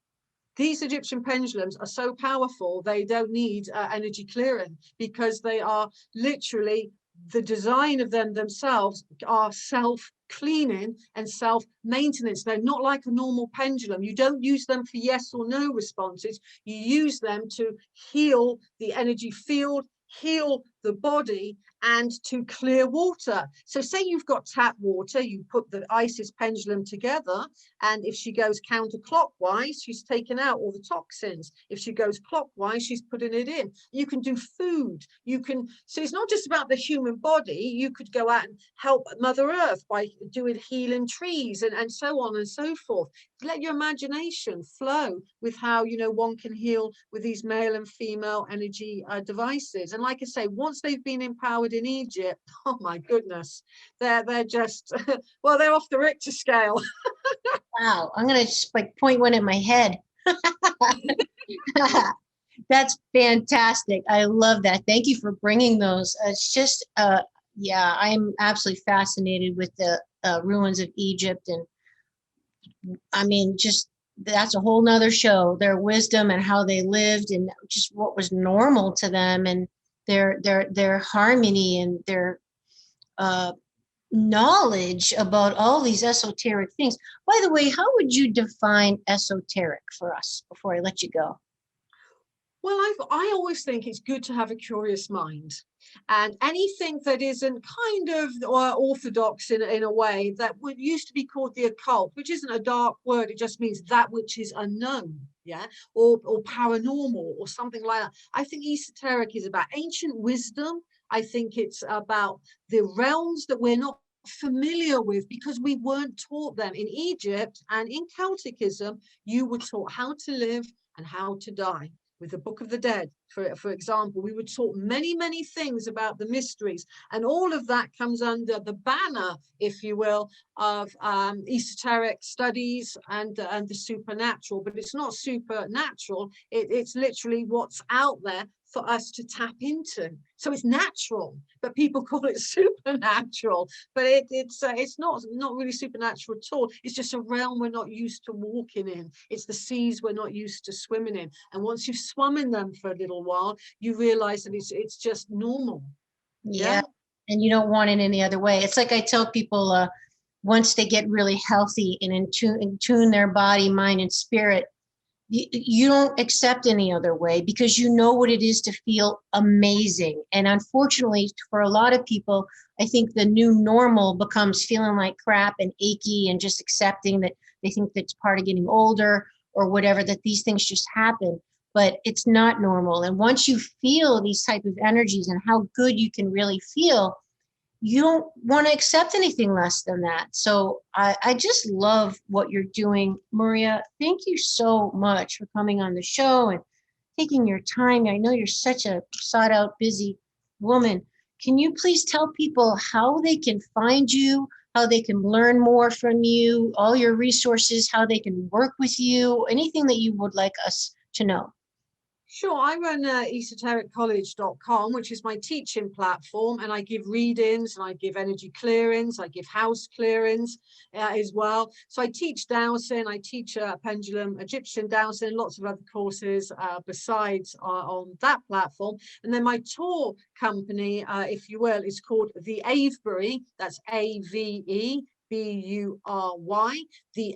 These Egyptian pendulums are so powerful, they don't need energy clearing, because they are literally, the design of them themselves are self-cleaning and self-maintenance. They're not like a normal pendulum. You don't use them for yes or no responses. You use them to heal the energy field, heal the body, and to clear water. So say you've got tap water, you put the Isis pendulum together, and if she goes counterclockwise, she's taken out all the toxins. If she goes clockwise, she's putting it in. You can do food. You can, so it's not just about the human body. You could go out and help Mother Earth by doing healing trees and so on and so forth. Let your imagination flow with how, you know, one can heal with these male and female energy devices. And like I say, once they've been empowered in Egypt, oh my goodness, they're just, well, they're off the Richter scale. Wow, I'm gonna just like point one at my head. That's fantastic. I love that. Thank you for bringing those. It's just, yeah, I'm absolutely fascinated with the ruins of Egypt. And I mean, just that's a whole nother show, their wisdom and how they lived and just what was normal to them, and their harmony and their knowledge about all these esoteric things. By the way, how would you define esoteric for us before I let you go? Well, I always think it's good to have a curious mind, and anything that isn't kind of orthodox in a way, that would used to be called the occult, which isn't a dark word. It just means that which is unknown, yeah, or paranormal or something like that. I think esoteric is about ancient wisdom, I think it's about the realms that we're not familiar with because we weren't taught them. In Egypt and in Celticism, you were taught how to live and how to die. With the Book of the Dead, for example, we were taught many things about the mysteries, and all of that comes under the banner, if you will, of esoteric studies and the supernatural. But it's not supernatural, it's literally what's out there for us to tap into. So it's natural, but people call it supernatural. But it's not really supernatural at all. It's just a realm we're not used to walking in. It's the seas we're not used to swimming in. And once you've swum in them for a little while, you realize that it's just normal. Yeah. And you don't want it any other way. It's like I tell people, once they get really healthy and in tune their body, mind, and spirit, you don't accept any other way because you know what it is to feel amazing. And unfortunately, for a lot of people, I think the new normal becomes feeling like crap and achy and just accepting that they think that's part of getting older or whatever, that these things just happen. But it's not normal. And once you feel these type of energies and how good you can really feel, you don't want to accept anything less than that. So I just love what you're doing. Maria, thank you so much for coming on the show and taking your time. I know you're such a sought out, busy woman. Can you please tell people how they can find you, how they can learn more from you, all your resources, how they can work with you, anything that you would like us to know? Sure, I run esotericcollege.com, which is my teaching platform, and I give readings and I give energy clearings, I give house clearings as well. So I teach dowsing, I teach pendulum, Egyptian dowsing, lots of other courses besides on that platform. And then my tour company, if you will, is called the Avebury. That's Avebury, the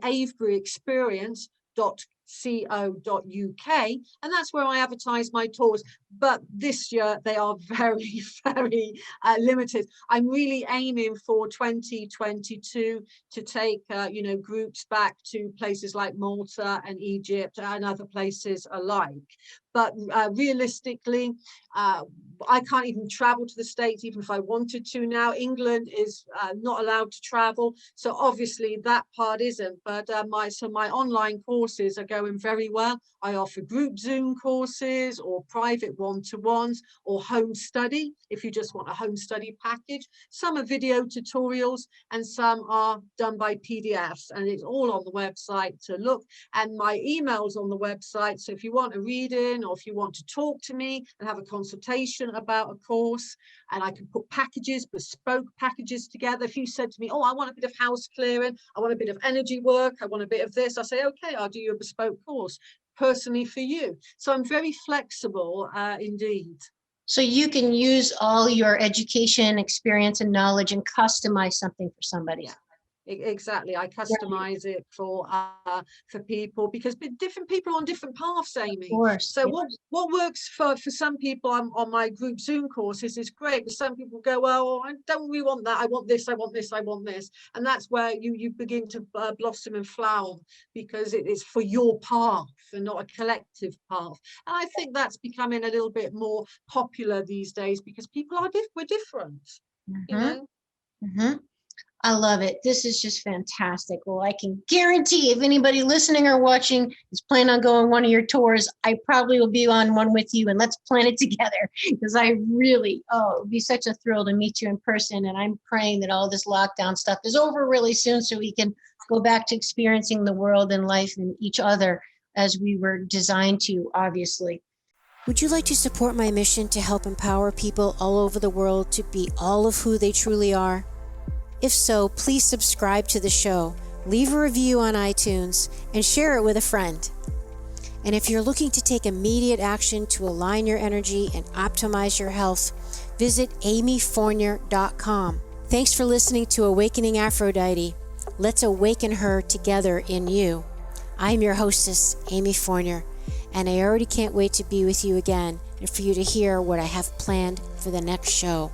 Avebury Experience.co.uk, and that's where I advertise my tours. But this year they are very limited. I'm really aiming for 2022 to take groups back to places like Malta and Egypt and other places alike. But realistically, I can't even travel to the States, even if I wanted to now. England is not allowed to travel, so obviously that part isn't. But my online courses are going very well. I offer group Zoom courses or private one-to-ones or home study, if you just want a home study package. Some are video tutorials and some are done by PDFs, and it's all on the website to look. And my email's on the website, so if you want a reading or if you want to talk to me and have a consultation about a course, and I can put packages, bespoke packages together. If you said to me, oh, I want a bit of house clearing, I want a bit of energy work, I want a bit of this, I say, okay, I'll do you a bespoke course personally for you. So I'm very flexible indeed. So you can use all your education, experience, and knowledge and customize something for somebody. Yeah. Exactly, I customize it for people because different people are on different paths, Amy. Of course. So what works for some people on my group Zoom courses is great, but some people go, well, I don't really want that. I want this, I want this, I want this, and that's where you begin to blossom and flower because it is for your path and not a collective path. And I think that's becoming a little bit more popular these days because people are we're different. You know. Mm-hmm. I love it. This is just fantastic. Well, I can guarantee if anybody listening or watching is planning on going one of your tours, I probably will be on one with you, and let's plan it together because I really, it would be such a thrill to meet you in person. And I'm praying that all this lockdown stuff is over really soon so we can go back to experiencing the world and life and each other as we were designed to, obviously. Would you like to support my mission to help empower people all over the world to be all of who they truly are? If so, please subscribe to the show, leave a review on iTunes, and share it with a friend. And if you're looking to take immediate action to align your energy and optimize your health, visit amyfournier.com. Thanks for listening to Awakening Aphrodite. Let's awaken her together in you. I'm your hostess, Amy Fournier, and I already can't wait to be with you again and for you to hear what I have planned for the next show.